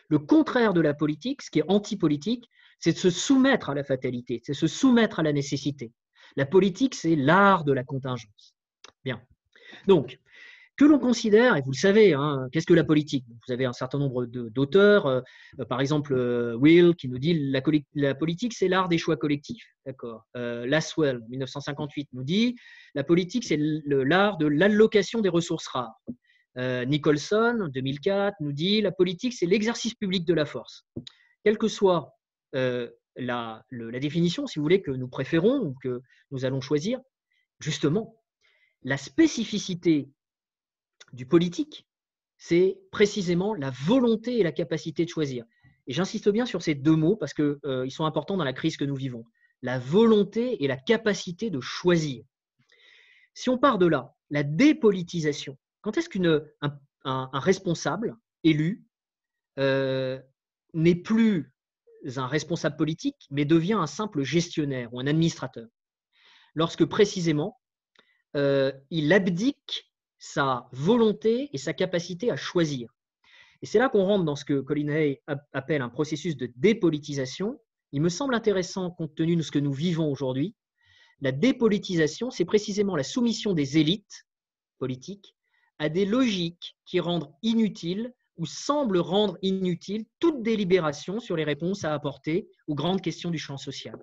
Le contraire de la politique, ce qui est anti-politique, c'est de se soumettre à la fatalité, c'est se soumettre à la nécessité. La politique, c'est l'art de la contingence. Bien. Donc, que l'on considère, et vous le savez, hein, qu'est-ce que la politique? Vous avez un certain nombre d'auteurs, par exemple Will, qui nous dit la politique, c'est l'art des choix collectifs. D'accord. Lasswell, 1958, nous dit la politique, c'est l'art de l'allocation des ressources rares. Nicholson, 2004, nous dit la politique, c'est l'exercice public de la force. Quelle que soit la définition, si vous voulez, que nous préférons ou que nous allons choisir, justement, la spécificité du politique, c'est précisément la volonté et la capacité de choisir. Et j'insiste bien sur ces deux mots parce qu'ils sont importants dans la crise que nous vivons. La volonté et la capacité de choisir. Si on part de là, la dépolitisation, quand est-ce qu'un responsable élu n'est plus un responsable politique, mais devient un simple gestionnaire ou un administrateur? Lorsque précisément, il abdique sa volonté et sa capacité à choisir. Et c'est là qu'on rentre dans ce que Colin Hay appelle un processus de dépolitisation. Il me semble intéressant compte tenu de ce que nous vivons aujourd'hui. La dépolitisation, c'est précisément la soumission des élites politiques à des logiques qui rendent inutile ou semblent rendre inutile toute délibération sur les réponses à apporter aux grandes questions du champ social.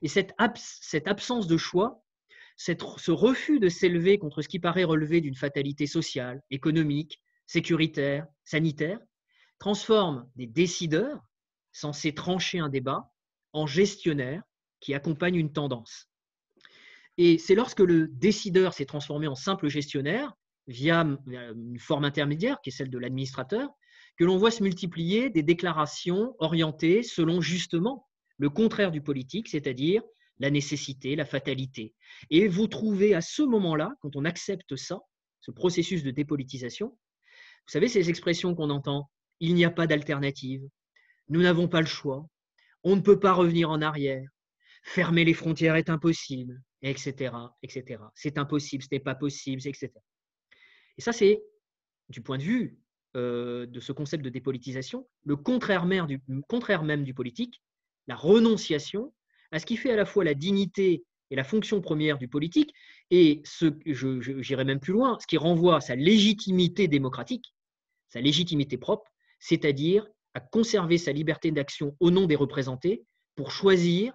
Et cette absence de choix, ce refus de s'élever contre ce qui paraît relever d'une fatalité sociale, économique, sécuritaire, sanitaire, transforme des décideurs censés trancher un débat en gestionnaires qui accompagnent une tendance. Et c'est lorsque le décideur s'est transformé en simple gestionnaire, via une forme intermédiaire qui est celle de l'administrateur, que l'on voit se multiplier des déclarations orientées selon justement le contraire du politique, c'est-à-dire la nécessité, la fatalité. Et vous trouvez à ce moment-là, quand on accepte ça, ce processus de dépolitisation, vous savez ces expressions qu'on entend, il n'y a pas d'alternative, nous n'avons pas le choix, on ne peut pas revenir en arrière, fermer les frontières est impossible, etc., etc. C'est impossible, ce n'est pas possible, etc. Et ça, c'est, du point de vue de ce concept de dépolitisation, le contraire même du politique, la renonciation à ce qui fait à la fois la dignité et la fonction première du politique, et j'irai même plus loin, ce qui renvoie à sa légitimité démocratique, sa légitimité propre, c'est-à-dire à conserver sa liberté d'action au nom des représentés pour choisir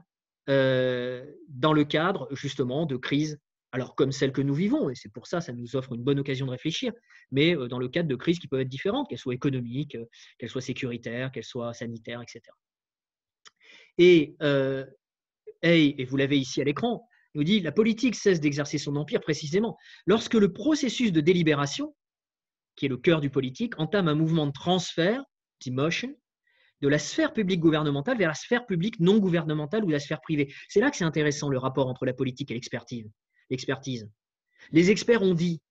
dans le cadre justement de crises alors comme celle que nous vivons, et c'est pour ça, ça nous offre une bonne occasion de réfléchir, mais dans le cadre de crises qui peuvent être différentes, qu'elles soient économiques, qu'elles soient sécuritaires, qu'elles soient sanitaires, etc. Et Hay, et vous l'avez ici à l'écran, nous dit « La politique cesse d'exercer son empire précisément lorsque le processus de délibération, qui est le cœur du politique, entame un mouvement de transfert, demotion, de la sphère publique gouvernementale vers la sphère publique non gouvernementale ou la sphère privée. » C'est là que c'est intéressant, le rapport entre la politique et l'expertise. Les experts ont dit,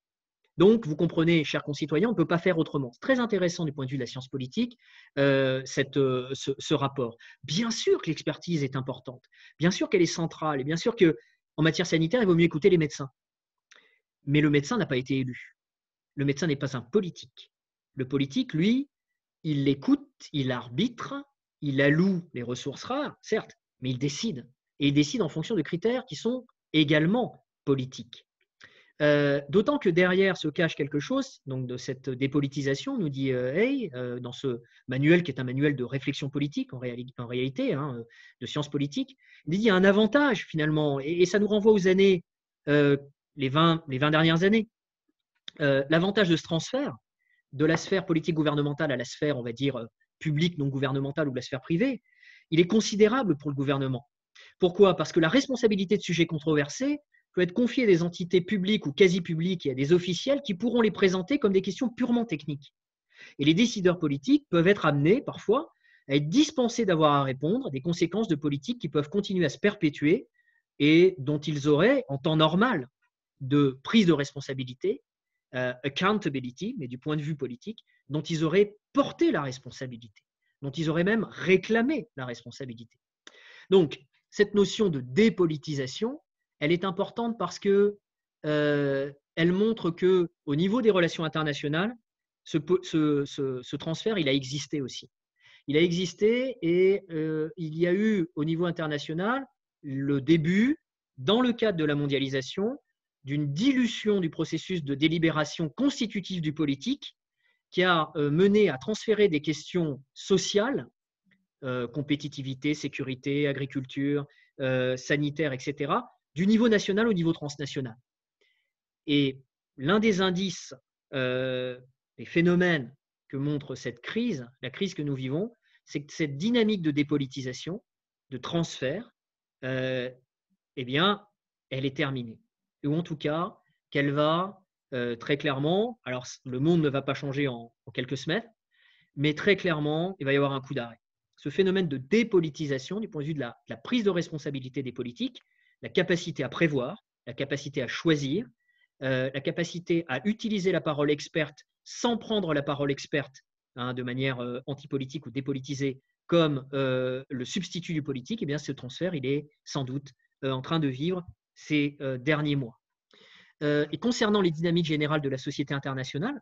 donc vous comprenez, chers concitoyens, on ne peut pas faire autrement. C'est très intéressant du point de vue de la science politique, ce rapport. Bien sûr que l'expertise est importante, bien sûr qu'elle est centrale, et bien sûr qu'en matière sanitaire, il vaut mieux écouter les médecins. Mais le médecin n'a pas été élu. Le médecin n'est pas un politique. Le politique, lui, il écoute, il arbitre, il alloue les ressources rares, certes, mais il décide. Et il décide en fonction de critères qui sont également politiques. D'autant que derrière se cache quelque chose, donc de cette dépolitisation, nous dit Hay, dans ce manuel qui est un manuel de réflexion politique en réalité, de sciences politiques, il dit qu'il y a un avantage finalement, et ça nous renvoie aux années, les 20 dernières années. L'avantage de ce transfert de la sphère politique gouvernementale à la sphère, on va dire, publique non gouvernementale ou la sphère privée, il est considérable pour le gouvernement. Pourquoi? Parce que la responsabilité de sujets controversés peut être confiée à des entités publiques ou quasi-publiques et à des officiels qui pourront les présenter comme des questions purement techniques. Et les décideurs politiques peuvent être amenés parfois à être dispensés d'avoir à répondre à des conséquences de politiques qui peuvent continuer à se perpétuer et dont ils auraient, en temps normal de prise de responsabilité, accountability, mais du point de vue politique, dont ils auraient porté la responsabilité, dont ils auraient même réclamé la responsabilité. Donc, cette notion de dépolitisation, elle est importante parce que elle montre que, au niveau des relations internationales, ce transfert, il a existé aussi. Il a existé et il y a eu, au niveau international, le début, dans le cadre de la mondialisation, d'une dilution du processus de délibération constitutive du politique qui a mené à transférer des questions sociales, compétitivité, sécurité, agriculture, sanitaire, etc., du niveau national au niveau transnational. Et l'un des indices, des phénomènes que montre cette crise, la crise que nous vivons, c'est que cette dynamique de dépolitisation, de transfert, eh bien, elle est terminée. Ou en tout cas, qu'elle va très clairement, alors le monde ne va pas changer en quelques semaines, mais très clairement, il va y avoir un coup d'arrêt. Ce phénomène de dépolitisation, du point de vue de la prise de responsabilité des politiques, la capacité à prévoir, la capacité à choisir, la capacité à utiliser la parole experte sans prendre la parole experte de manière antipolitique ou dépolitisée comme le substitut du politique, eh bien, ce transfert, il est sans doute en train de vivre ces derniers mois. Et concernant les dynamiques générales de la société internationale,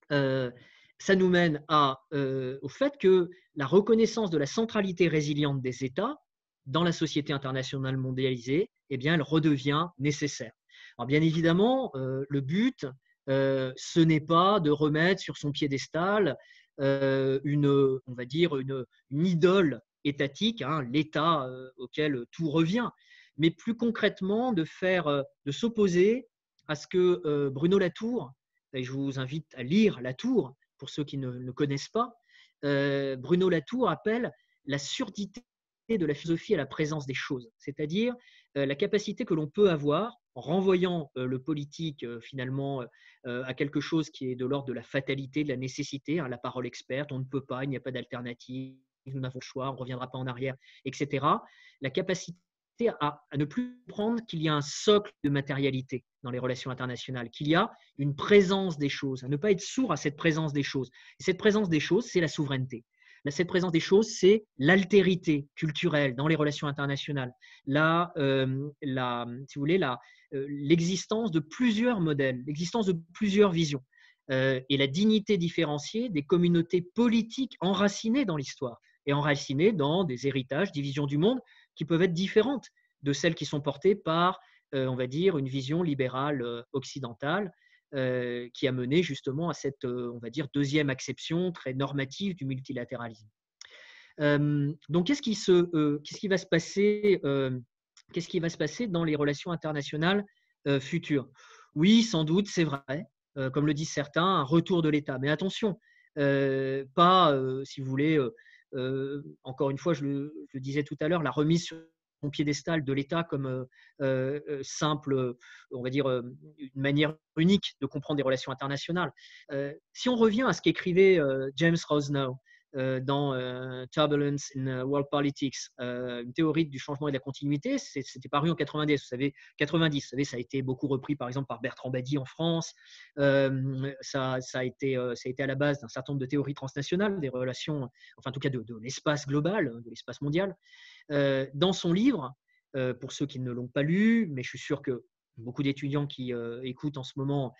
ça nous mène au fait que la reconnaissance de la centralité résiliente des États dans la société internationale mondialisée, eh bien, elle redevient nécessaire. Alors bien évidemment, le but, ce n'est pas de remettre sur son piédestal on va dire une idole étatique, l'État auquel tout revient, mais plus concrètement de s'opposer à ce que Bruno Latour, et je vous invite à lire Latour pour ceux qui ne le connaissent pas, Bruno Latour appelle la surdité de la philosophie à la présence des choses, c'est-à-dire la capacité que l'on peut avoir en renvoyant le politique finalement à quelque chose qui est de l'ordre de la fatalité, de la nécessité, la parole experte, on ne peut pas, il n'y a pas d'alternative, nous n'avons le choix, on ne reviendra pas en arrière, etc. La capacité à ne plus comprendre qu'il y a un socle de matérialité dans les relations internationales, qu'il y a une présence des choses, à ne pas être sourd à cette présence des choses. Et cette présence des choses, c'est la souveraineté. Cette présence des choses, c'est l'altérité culturelle dans les relations internationales, si vous voulez, l'existence de plusieurs modèles, l'existence de plusieurs visions et la dignité différenciée des communautés politiques enracinées dans l'histoire et enracinées dans des héritages, des visions du monde qui peuvent être différentes de celles qui sont portées par, on va dire, une vision libérale occidentale qui a mené justement à cette, on va dire, deuxième acception très normative du multilatéralisme. Donc, qu'est-ce qui va se passer dans les relations internationales futur. Oui, sans doute, c'est vrai, comme le disent certains, un retour de l'État. Mais attention, pas, si vous voulez, encore une fois, je le disais tout à l'heure, la remise sur son piédestal de l'État comme simple, on va dire, une manière unique de comprendre les relations internationales. Si on revient à ce qu'écrivait James Rosenow dans Turbulence in World Politics, une théorie du changement et de la continuité, c'était paru en 90, vous savez, ça a été beaucoup repris par exemple par Bertrand Badi en France, ça a été à la base d'un certain nombre de théories transnationales, des relations, enfin en tout cas de l'espace global, de l'espace mondial. Dans son livre, pour ceux qui ne l'ont pas lu, mais je suis sûr que beaucoup d'étudiants qui écoutent en ce moment,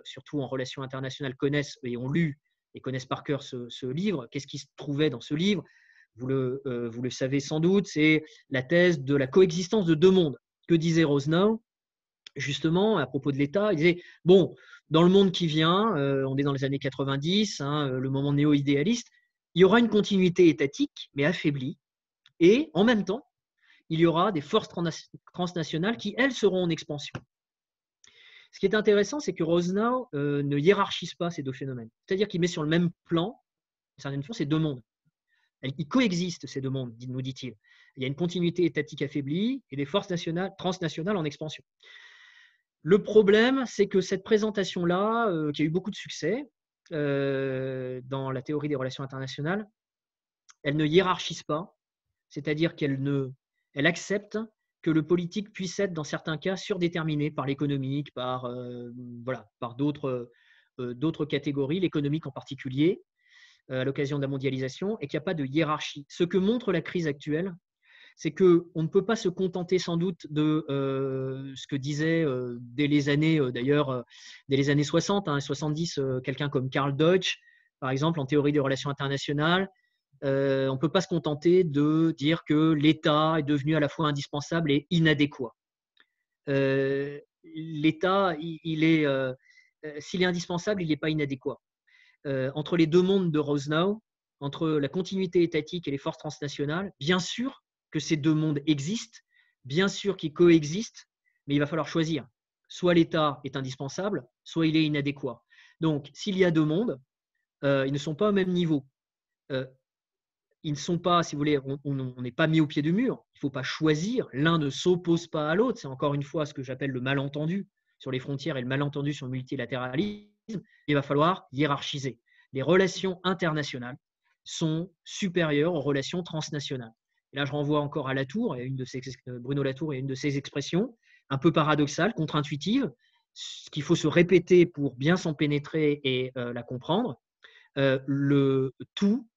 surtout en relations internationales, connaissent et ont lu et connaissent par cœur ce livre. Qu'est-ce qui se trouvait dans ce livre ? Vous le savez sans doute, c'est la thèse de la coexistence de deux mondes. Que disait Rosenow, justement, à propos de l'État? Il disait, bon, dans le monde qui vient, on est dans les années 90, le moment néo-idéaliste, il y aura une continuité étatique, mais affaiblie, et en même temps, il y aura des forces transnationales qui, elles, seront en expansion. Ce qui est intéressant, c'est que Rosenow ne hiérarchise pas ces deux phénomènes. C'est-à-dire qu'il met sur le même plan, d'une certaine façon, ces deux mondes. Ils coexistent, ces deux mondes, nous dit-il. Il y a une continuité étatique affaiblie et des forces transnationales en expansion. Le problème, c'est que cette présentation-là, qui a eu beaucoup de succès dans la théorie des relations internationales, elle ne hiérarchise pas, c'est-à-dire qu'elle accepte que le politique puisse être, dans certains cas, surdéterminé par l'économique, par d'autres catégories, l'économique en particulier, à l'occasion de la mondialisation, et qu'il n'y a pas de hiérarchie. Ce que montre la crise actuelle, c'est qu'on ne peut pas se contenter sans doute de ce que disait dès les années 60 et 70, quelqu'un comme Karl Deutsch, par exemple, en théorie des relations internationales. On ne peut pas se contenter de dire que l'État est devenu à la fois indispensable et inadéquat. L'État, s'il est indispensable, il n'est pas inadéquat. Entre les deux mondes de Rosenow, entre la continuité étatique et les forces transnationales, bien sûr que ces deux mondes existent, bien sûr qu'ils coexistent, mais il va falloir choisir. Soit l'État est indispensable, soit il est inadéquat. Donc, s'il y a deux mondes, ils ne sont pas au même niveau. Ils ne sont pas, si vous voulez, on n'est pas mis au pied du mur. Il ne faut pas choisir. L'un ne s'oppose pas à l'autre. C'est encore une fois ce que j'appelle le malentendu sur les frontières et le malentendu sur le multilatéralisme. Il va falloir hiérarchiser. Les relations internationales sont supérieures aux relations transnationales. Et là, je renvoie encore à Latour, Bruno Latour, et une de ses expressions, un peu paradoxale, contre-intuitive, qu'il faut se répéter pour bien s'en pénétrer et la comprendre. Le tout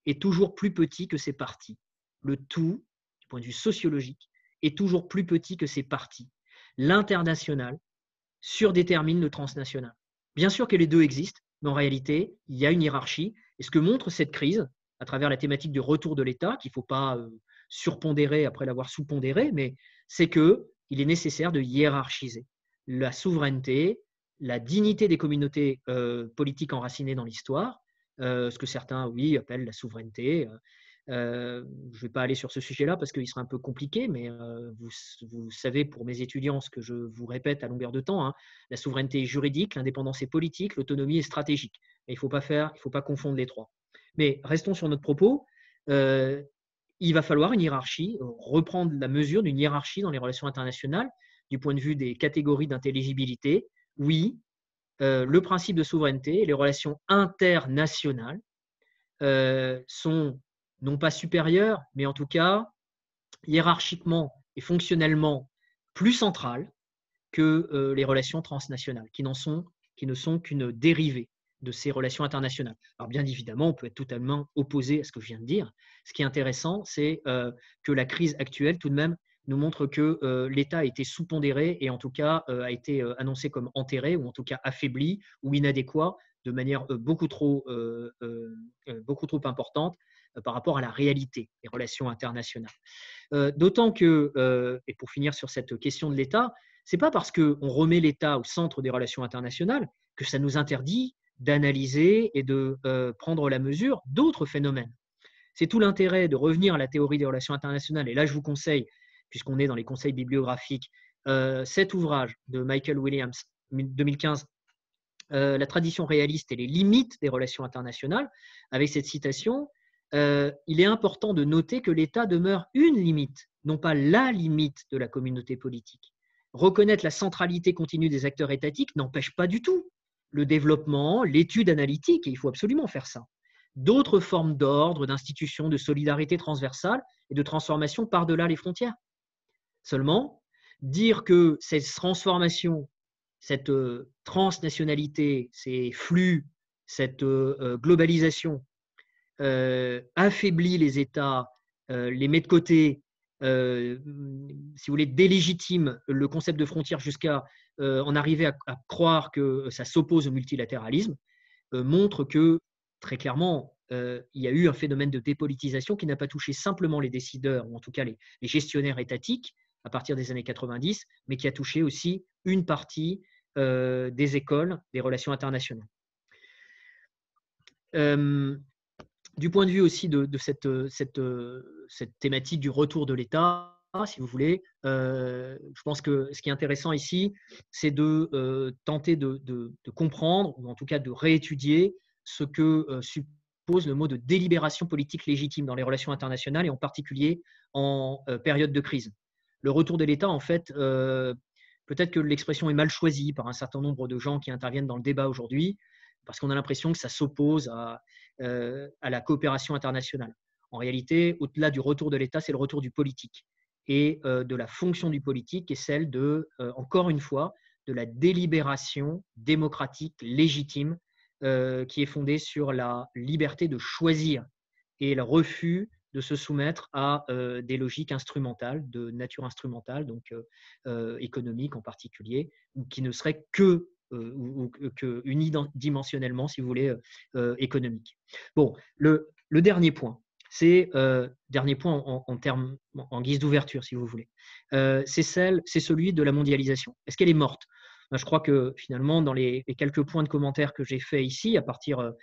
est toujours plus petit que ses parties. Le tout, du point de vue sociologique, est toujours plus petit que ses parties. L'international surdétermine le transnational. Bien sûr que les deux existent, mais en réalité, il y a une hiérarchie. Et ce que montre cette crise, à travers la thématique du retour de l'État, qu'il ne faut pas surpondérer après l'avoir sous-pondéré, mais c'est qu'il est nécessaire de hiérarchiser la souveraineté, la dignité des communautés politiques enracinées dans l'histoire, ce que certains, oui, appellent la souveraineté. Je ne vais pas aller sur ce sujet-là parce qu'il serait un peu compliqué, mais vous savez, pour mes étudiants, ce que je vous répète à longueur de temps, la souveraineté est juridique, l'indépendance est politique, l'autonomie est stratégique. Et il ne faut pas confondre les trois. Mais restons sur notre propos. Il va falloir une hiérarchie, reprendre la mesure d'une hiérarchie dans les relations internationales du point de vue des catégories d'intelligibilité. Oui, le principe de souveraineté et les relations internationales sont non pas supérieures, mais en tout cas hiérarchiquement et fonctionnellement plus centrales que les relations transnationales, qui ne sont qu'une dérivée de ces relations internationales. Alors bien évidemment, on peut être totalement opposé à ce que je viens de dire. Ce qui est intéressant, c'est que la crise actuelle, tout de même, nous montre que l'État a été sous-pondéré et en tout cas a été annoncé comme enterré ou en tout cas affaibli ou inadéquat de manière beaucoup trop importante par rapport à la réalité des relations internationales. D'autant que, et pour finir sur cette question de l'État, ce n'est pas parce qu'on remet l'État au centre des relations internationales que ça nous interdit d'analyser et de prendre la mesure d'autres phénomènes. C'est tout l'intérêt de revenir à la théorie des relations internationales. Et là, je vous conseille, puisqu'on est dans les conseils bibliographiques, cet ouvrage de Michael Williams, 2015, La tradition réaliste et les limites des relations internationales, avec cette citation, il est important de noter que l'État demeure une limite, non pas la limite de la communauté politique. Reconnaître la centralité continue des acteurs étatiques n'empêche pas du tout le développement, l'étude analytique, et il faut absolument faire ça. D'autres formes d'ordre, d'institutions, de solidarité transversale et de transformation par-delà les frontières. Seulement, dire que cette transformation, cette transnationalité, ces flux, cette globalisation affaiblit les États, les met de côté, si vous voulez, délégitime le concept de frontière jusqu'à en arriver à croire que ça s'oppose au multilatéralisme, montre que, très clairement, il y a eu un phénomène de dépolitisation qui n'a pas touché simplement les décideurs, ou en tout cas les gestionnaires étatiques, à partir des années 90, mais qui a touché aussi une partie des écoles des relations internationales. Du point de vue aussi de cette thématique du retour de l'État, si vous voulez, je pense que ce qui est intéressant ici, c'est de tenter de comprendre, ou en tout cas de réétudier ce que suppose le mot de délibération politique légitime dans les relations internationales, et en particulier en période de crise. Le retour de l'État, en fait, peut-être que l'expression est mal choisie par un certain nombre de gens qui interviennent dans le débat aujourd'hui, parce qu'on a l'impression que ça s'oppose à la coopération internationale. En réalité, au-delà du retour de l'État, c'est le retour du politique et de la fonction du politique, qui est celle de, encore une fois, de la délibération démocratique légitime qui est fondée sur la liberté de choisir et le refus de se soumettre à des logiques instrumentales, de nature instrumentale, donc économique en particulier, ou qui ne seraient que unidimensionnellement, si vous voulez, économique. Bon, le dernier point, c'est dernier point en guise d'ouverture, si vous voulez, c'est celui de la mondialisation. Est-ce qu'elle est morte? Je crois que finalement, dans les quelques points de commentaires que j'ai faits ici, à partir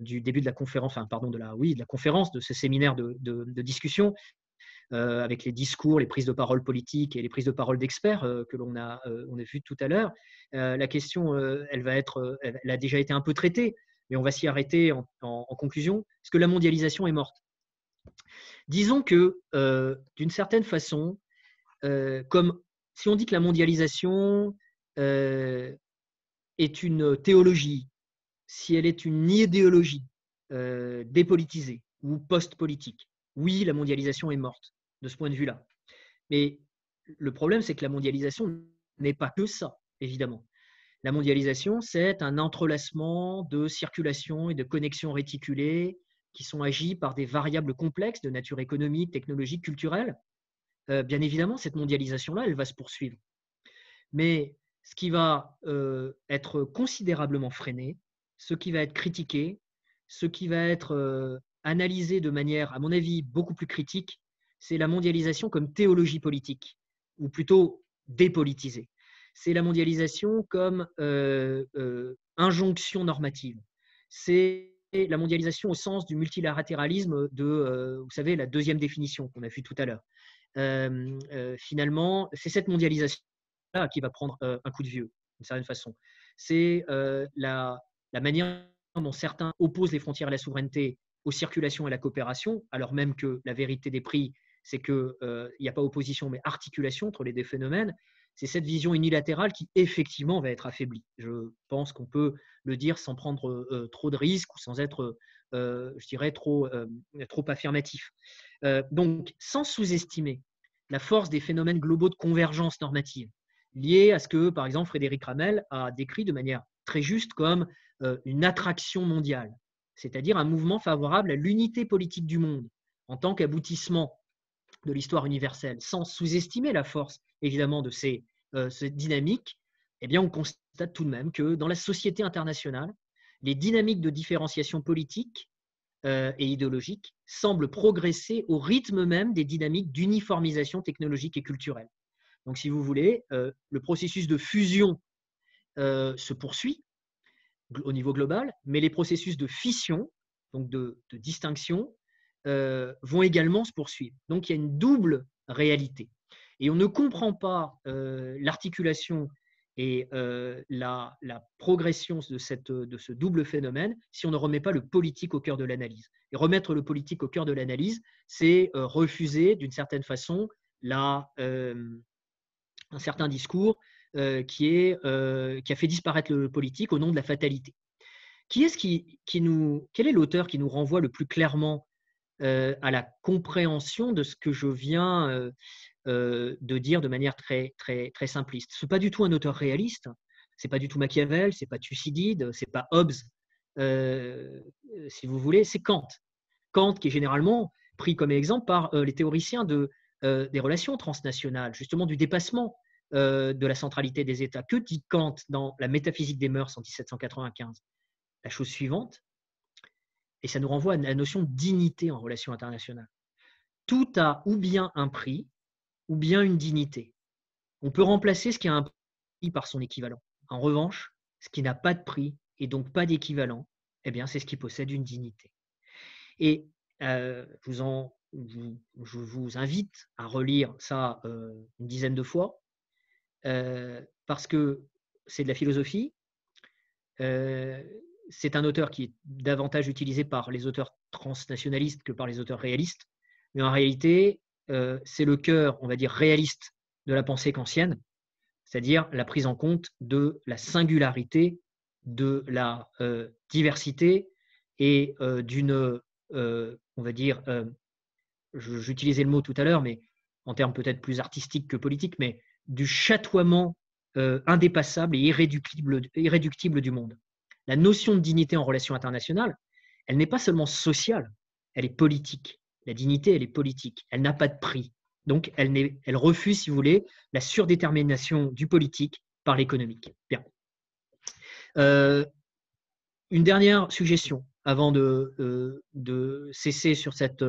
du début de la conférence, de la conférence, de ce séminaire de discussion, avec les discours, les prises de parole politiques et les prises de parole d'experts que on a vu tout à l'heure. La question, elle a déjà été un peu traitée, mais on va s'y arrêter en conclusion. Est-ce que la mondialisation est morte? Disons que, d'une certaine façon, comme si on dit que la mondialisation est une théologie, si elle est une idéologie dépolitisée ou post-politique, oui, la mondialisation est morte de ce point de vue-là. Mais le problème, c'est que la mondialisation n'est pas que ça, évidemment. La mondialisation, c'est un entrelacement de circulation et de connexions réticulées qui sont agies par des variables complexes de nature économique, technologique, culturelle. Bien évidemment, cette mondialisation-là, elle va se poursuivre. Mais ce qui va être considérablement freiné, ce qui va être critiqué, ce qui va être analysé de manière, à mon avis, beaucoup plus critique, c'est la mondialisation comme théologie politique, ou plutôt dépolitisée. C'est la mondialisation comme injonction normative. C'est la mondialisation au sens du multilatéralisme de, vous savez, la deuxième définition qu'on a vue tout à l'heure. Finalement, c'est cette mondialisation-là qui va prendre un coup de vieux, d'une certaine façon. C'est la manière dont certains opposent les frontières à la souveraineté, aux circulations et à la coopération, alors même que la vérité des prix, c'est qu'il n'y a pas opposition, mais articulation entre les deux phénomènes. C'est cette vision unilatérale qui, effectivement, va être affaiblie. Je pense qu'on peut le dire sans prendre trop de risques ou sans être, je dirais, trop affirmatif. Donc, sans sous-estimer la force des phénomènes globaux de convergence normative, liés à ce que, par exemple, Frédéric Ramel a décrit de manière très juste comme une attraction mondiale, c'est-à-dire un mouvement favorable à l'unité politique du monde en tant qu'aboutissement de l'histoire universelle, sans sous-estimer la force, évidemment, de ces dynamiques. Eh bien, on constate tout de même que dans la société internationale, les dynamiques de différenciation politique et idéologique semblent progresser au rythme même des dynamiques d'uniformisation technologique et culturelle. Donc, si vous voulez, le processus de fusion se poursuit au niveau global, mais les processus de fission, donc de distinction, vont également se poursuivre. Donc, il y a une double réalité. Et on ne comprend pas l'articulation et la progression de ce double phénomène si on ne remet pas le politique au cœur de l'analyse. Et remettre le politique au cœur de l'analyse, c'est refuser d'une certaine façon un certain discours qui a fait disparaître le politique au nom de la fatalité. Quel est l'auteur qui nous renvoie le plus clairement à la compréhension de ce que je viens de dire de manière très, très, très simpliste? Ce n'est pas du tout un auteur réaliste, ce n'est pas du tout Machiavel, ce n'est pas Thucydide, ce n'est pas Hobbes, si vous voulez, c'est Kant. Kant qui est généralement pris comme exemple par les théoriciens des relations transnationales, justement du dépassement de la centralité des États. Que dit Kant dans la métaphysique des mœurs en 1795? La chose suivante, et ça nous renvoie à la notion de dignité en relations internationales. Tout a ou bien un prix, ou bien une dignité. On peut remplacer ce qui a un prix par son équivalent. En revanche, ce qui n'a pas de prix et donc pas d'équivalent, eh bien, c'est ce qui possède une dignité. Et je vous invite à relire ça une dizaine de fois, parce que c'est de la philosophie. C'est un auteur qui est davantage utilisé par les auteurs transnationalistes que par les auteurs réalistes. Mais en réalité, c'est le cœur, on va dire, réaliste de la pensée kantienne, c'est-à-dire la prise en compte de la singularité, de la diversité et d'une, on va dire, j'utilisais le mot tout à l'heure, mais en termes peut-être plus artistiques que politiques, mais du chatoiement indépassable et irréductible du monde. La notion de dignité en relations internationales, elle n'est pas seulement sociale, elle est politique. La dignité, elle est politique. Elle n'a pas de prix. Donc, elle refuse, si vous voulez, la surdétermination du politique par l'économique. Bien. Une dernière suggestion avant de cesser sur cette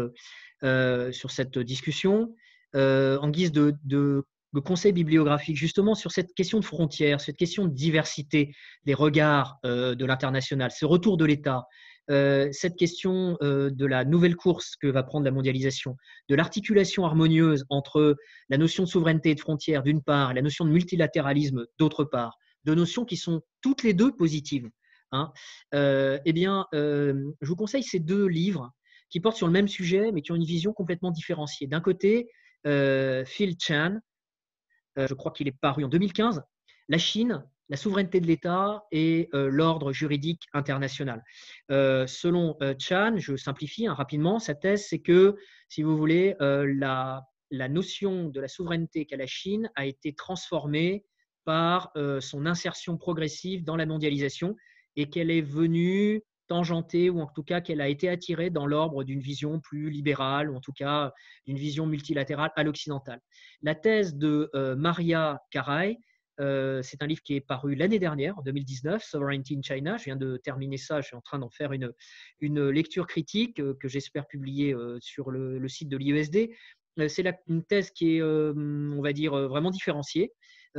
discussion, en guise de conseil bibliographique, justement sur cette question de frontières, cette question de diversité des regards de l'international, ce retour de l'État, cette question de la nouvelle course que va prendre la mondialisation, de l'articulation harmonieuse entre la notion de souveraineté et de frontières d'une part et la notion de multilatéralisme d'autre part, deux notions qui sont toutes les deux positives. Eh bien, je vous conseille ces deux livres qui portent sur le même sujet mais qui ont une vision complètement différenciée. D'un côté, Phil Chan, je crois qu'il est paru en 2015, La Chine, la souveraineté de l'État et l'ordre juridique international. Selon Chan, je simplifie rapidement, sa thèse, c'est que, si vous voulez, la notion de la souveraineté qu'a la Chine a été transformée par son insertion progressive dans la mondialisation et qu'elle est venue tangenter, ou en tout cas qu'elle a été attirée dans l'ordre d'une vision plus libérale, ou en tout cas d'une vision multilatérale à l'occidental. La thèse de Maria Carey, c'est un livre qui est paru l'année dernière, en 2019, Sovereignty in China. Je viens de terminer ça, je suis en train d'en faire une lecture critique que j'espère publier sur le site de l'IESD. C'est une thèse qui est, on va dire, vraiment différenciée.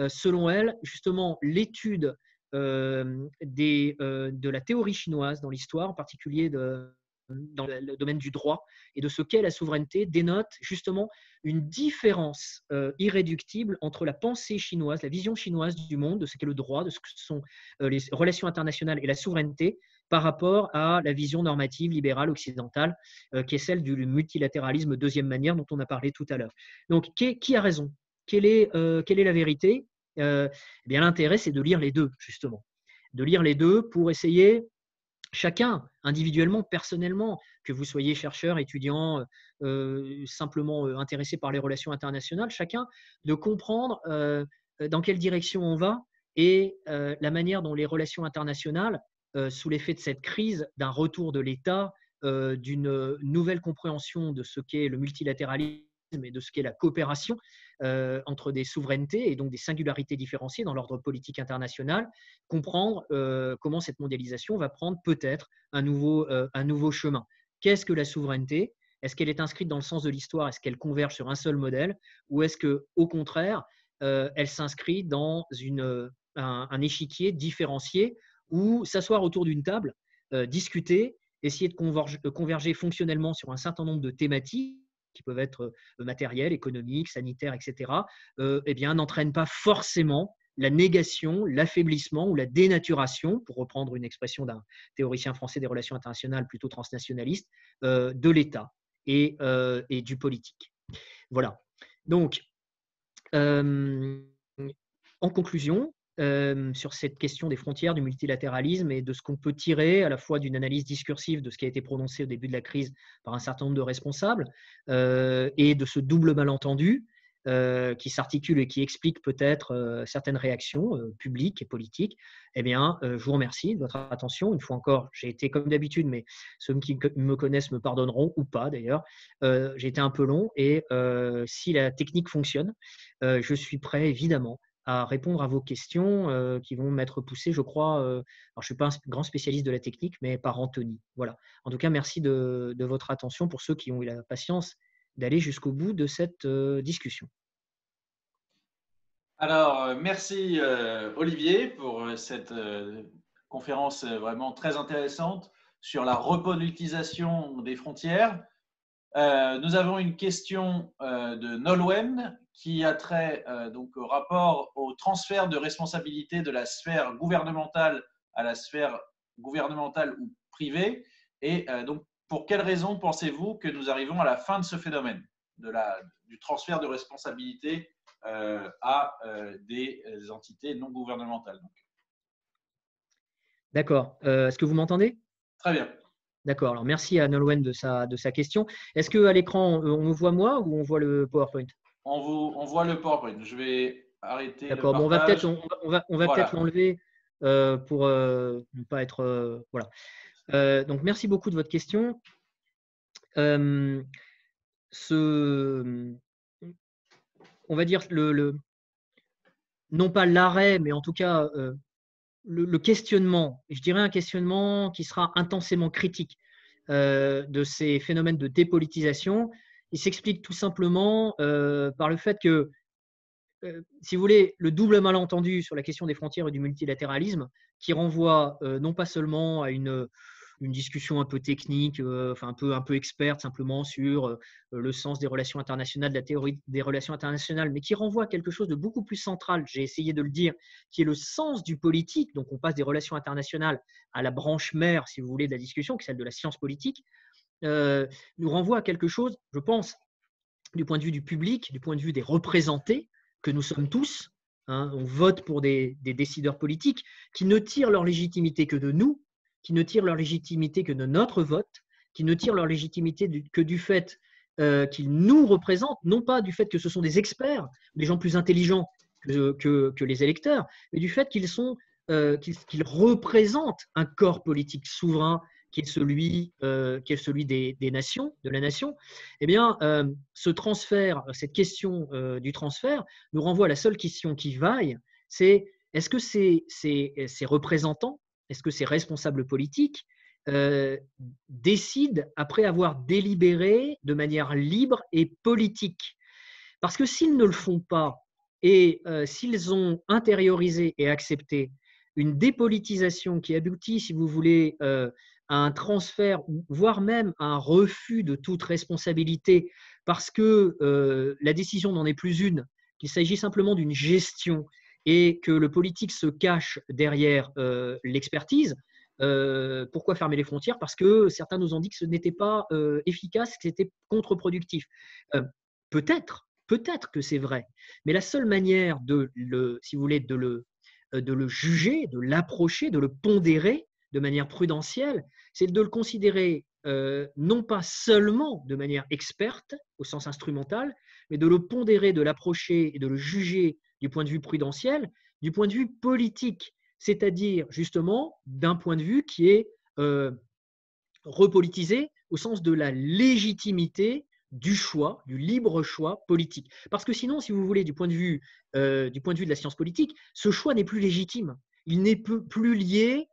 Selon elle, justement, l'étude de la théorie chinoise dans l'histoire, en particulier dans le domaine du droit et de ce qu'est la souveraineté, dénote justement une différence irréductible entre la pensée chinoise, la vision chinoise du monde, de ce qu'est le droit, de ce que sont les relations internationales et la souveraineté, par rapport à la vision normative libérale occidentale, qui est celle du multilatéralisme deuxième manière dont on a parlé tout à l'heure. Donc, qui a raison? Quelle est la vérité? Eh bien, l'intérêt, c'est de lire les deux, justement. De lire les deux pour essayer, chacun, individuellement, personnellement, que vous soyez chercheur, étudiant, simplement intéressé par les relations internationales, chacun de comprendre dans quelle direction on va et la manière dont les relations internationales, sous l'effet de cette crise, d'un retour de l'État, d'une nouvelle compréhension de ce qu'est le multilatéralisme et de ce qu'est la coopération entre des souverainetés et donc des singularités différenciées dans l'ordre politique international, comprendre comment cette mondialisation va prendre peut-être un nouveau chemin. Qu'est-ce que la souveraineté? Est-ce qu'elle est inscrite dans le sens de l'histoire? Est-ce qu'elle converge sur un seul modèle? Ou est-ce qu'au contraire, elle s'inscrit dans un échiquier différencié où s'asseoir autour d'une table, discuter, essayer de converger fonctionnellement sur un certain nombre de thématiques qui peuvent être matériels, économiques, sanitaires, etc., eh bien, n'entraînent pas forcément la négation, l'affaiblissement ou la dénaturation, pour reprendre une expression d'un théoricien français des relations internationales plutôt transnationaliste, de l'État et du politique. Voilà. Donc, en conclusion, sur cette question des frontières, du multilatéralisme et de ce qu'on peut tirer à la fois d'une analyse discursive de ce qui a été prononcé au début de la crise par un certain nombre de responsables et de ce double malentendu qui s'articule et qui explique peut-être certaines réactions publiques et politiques, eh bien, je vous remercie de votre attention. Une fois encore, j'ai été comme d'habitude, mais ceux qui me connaissent me pardonneront ou pas d'ailleurs. J'ai été un peu long et si la technique fonctionne, je suis prêt évidemment à répondre à vos questions qui vont m'être poussées, je crois. Alors, je ne suis pas un grand spécialiste de la technique, mais par Anthony. Voilà. En tout cas, merci de votre attention pour ceux qui ont eu la patience d'aller jusqu'au bout de cette discussion. Alors, merci Olivier pour cette conférence vraiment très intéressante sur la repolitisation des frontières. Nous avons une question de Nolwenn qui a trait donc au rapport au transfert de responsabilité de la sphère gouvernementale à la sphère gouvernementale ou privée. Et donc, pour quelles raisons pensez-vous que nous arrivons à la fin de ce phénomène du transfert de responsabilité à des entités non gouvernementales? D'accord. Est-ce que vous m'entendez? Très bien. D'accord. Alors, merci à Nolwenn de sa question. Est-ce qu'à l'écran, on me voit moi ou on voit le PowerPoint? On voit le PowerPoint. Je vais arrêter le D'accord. Bon, partage. on va Voilà. peut-être l'enlever pour ne pas être… voilà. Donc, merci beaucoup de votre question. On va dire non pas l'arrêt, mais en tout cas le questionnement, je dirais un questionnement qui sera intensément critique de ces phénomènes de dépolitisation. Il s'explique tout simplement par le fait que, si vous voulez, le double malentendu sur la question des frontières et du multilatéralisme, qui renvoie non pas seulement à une discussion un peu technique, enfin un peu experte simplement sur le sens des relations internationales, de la théorie des relations internationales, mais qui renvoie à quelque chose de beaucoup plus central, j'ai essayé de le dire, qui est le sens du politique. Donc on passe des relations internationales à la branche mère, si vous voulez, de la discussion, qui est celle de la science politique, nous renvoie à quelque chose, je pense, du point de vue du public, du point de vue des représentés, que nous sommes tous. Hein, on vote pour des décideurs politiques qui ne tirent leur légitimité que de nous, qui ne tirent leur légitimité que de notre vote, qui ne tirent leur légitimité que du fait qu'ils nous représentent, non pas du fait que ce sont des experts, des gens plus intelligents que les électeurs, mais du fait qu'ils représentent un corps politique souverain qui est celui des nations, de la nation. Eh bien, ce transfert, cette question du transfert nous renvoie à la seule question qui vaille, c'est est-ce que ces représentants, est-ce que ces responsables politiques décident après avoir délibéré de manière libre et politique? Parce que s'ils ne le font pas et s'ils ont intériorisé et accepté une dépolitisation qui aboutit, si vous voulez, à un transfert, voire même à un refus de toute responsabilité, parce que la décision n'en est plus une, qu'il s'agit simplement d'une gestion et que le politique se cache derrière l'expertise. Pourquoi fermer les frontières? Parce que certains nous ont dit que ce n'était pas efficace, que c'était contre-productif. Peut-être que c'est vrai, mais la seule manière si vous voulez, de le juger, de l'approcher, de le pondérer de manière prudentielle, c'est de le considérer non pas seulement de manière experte, au sens instrumental, mais de le pondérer, de l'approcher et de le juger du point de vue prudentiel, du point de vue politique, c'est-à-dire justement d'un point de vue qui est repolitisé au sens de la légitimité du choix, du libre choix politique. Parce que sinon, si vous voulez, du point de vue de la science politique, ce choix n'est plus légitime. Il n'est plus lié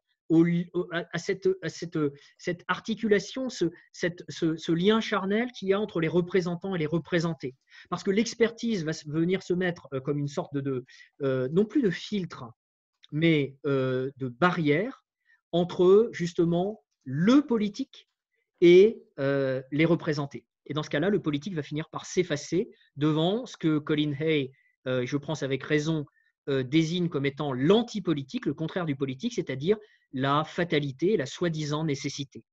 à cette articulation, ce lien charnel qu'il y a entre les représentants et les représentés. Parce que l'expertise va venir se mettre comme une sorte non plus de filtre, mais de barrière entre justement le politique et les représentés. Et dans ce cas-là, le politique va finir par s'effacer devant ce que Colin Hay, je pense avec raison, désigne comme étant l'antipolitique, le contraire du politique, c'est-à-dire la fatalité, la soi-disant nécessité.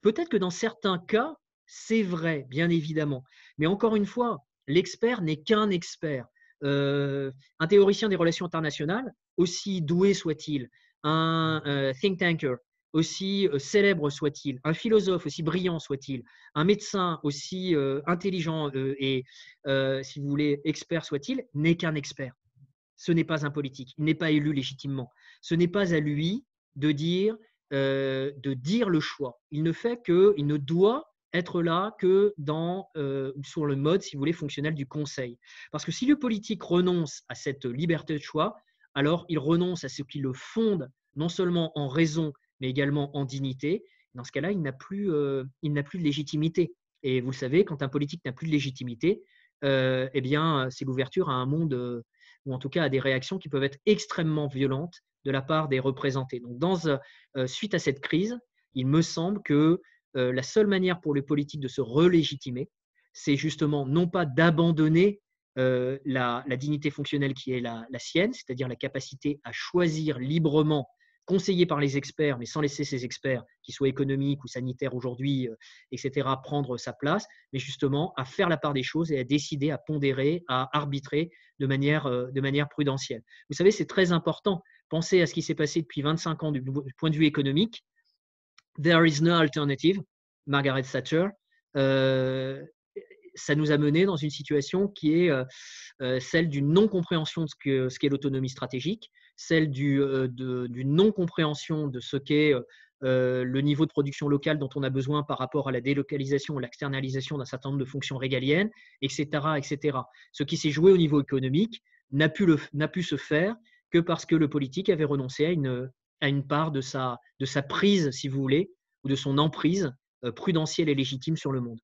Peut-être que dans certains cas, c'est vrai, bien évidemment. Mais encore une fois, l'expert n'est qu'un expert. Un théoricien des relations internationales, aussi doué soit-il, un think tanker, aussi célèbre soit-il, un philosophe aussi brillant soit-il, un médecin aussi intelligent et, si vous voulez, expert soit-il, n'est qu'un expert. Ce n'est pas un politique. Il n'est pas élu légitimement. Ce n'est pas à lui de dire le choix. Il ne doit être là que sur le mode, si vous voulez, fonctionnel du conseil. Parce que si le politique renonce à cette liberté de choix, alors il renonce à ce qui le fonde, non seulement en raison, mais également en dignité. Dans ce cas-là, il n'a plus de légitimité. Et vous le savez, quand un politique n'a plus de légitimité, eh bien, c'est l'ouverture à un monde, ou en tout cas à des réactions qui peuvent être extrêmement violentes de la part des représentés. Donc, suite à cette crise, il me semble que la seule manière pour les politiques de se relégitimer, c'est justement non pas d'abandonner la dignité fonctionnelle qui est la sienne, c'est-à-dire la capacité à choisir librement, conseillé par les experts, mais sans laisser ces experts, qu'ils soient économiques ou sanitaires aujourd'hui, etc., prendre sa place, mais justement à faire la part des choses et à décider, à pondérer, à arbitrer de manière prudentielle. Vous savez, c'est très important. Pensez à ce qui s'est passé depuis 25 ans du point de vue économique. There is no alternative, Margaret Thatcher. Ça nous a mené dans une situation qui est celle d'une non-compréhension de ce qu'est l'autonomie stratégique, celle d'une non-compréhension de ce qu'est le niveau de production locale dont on a besoin par rapport à la délocalisation ou l'externalisation d'un certain nombre de fonctions régaliennes, etc. etc. Ce qui s'est joué au niveau économique n'a pu se faire que parce que le politique avait renoncé à une part de sa prise, si vous voulez, ou de son emprise prudentielle et légitime sur le monde.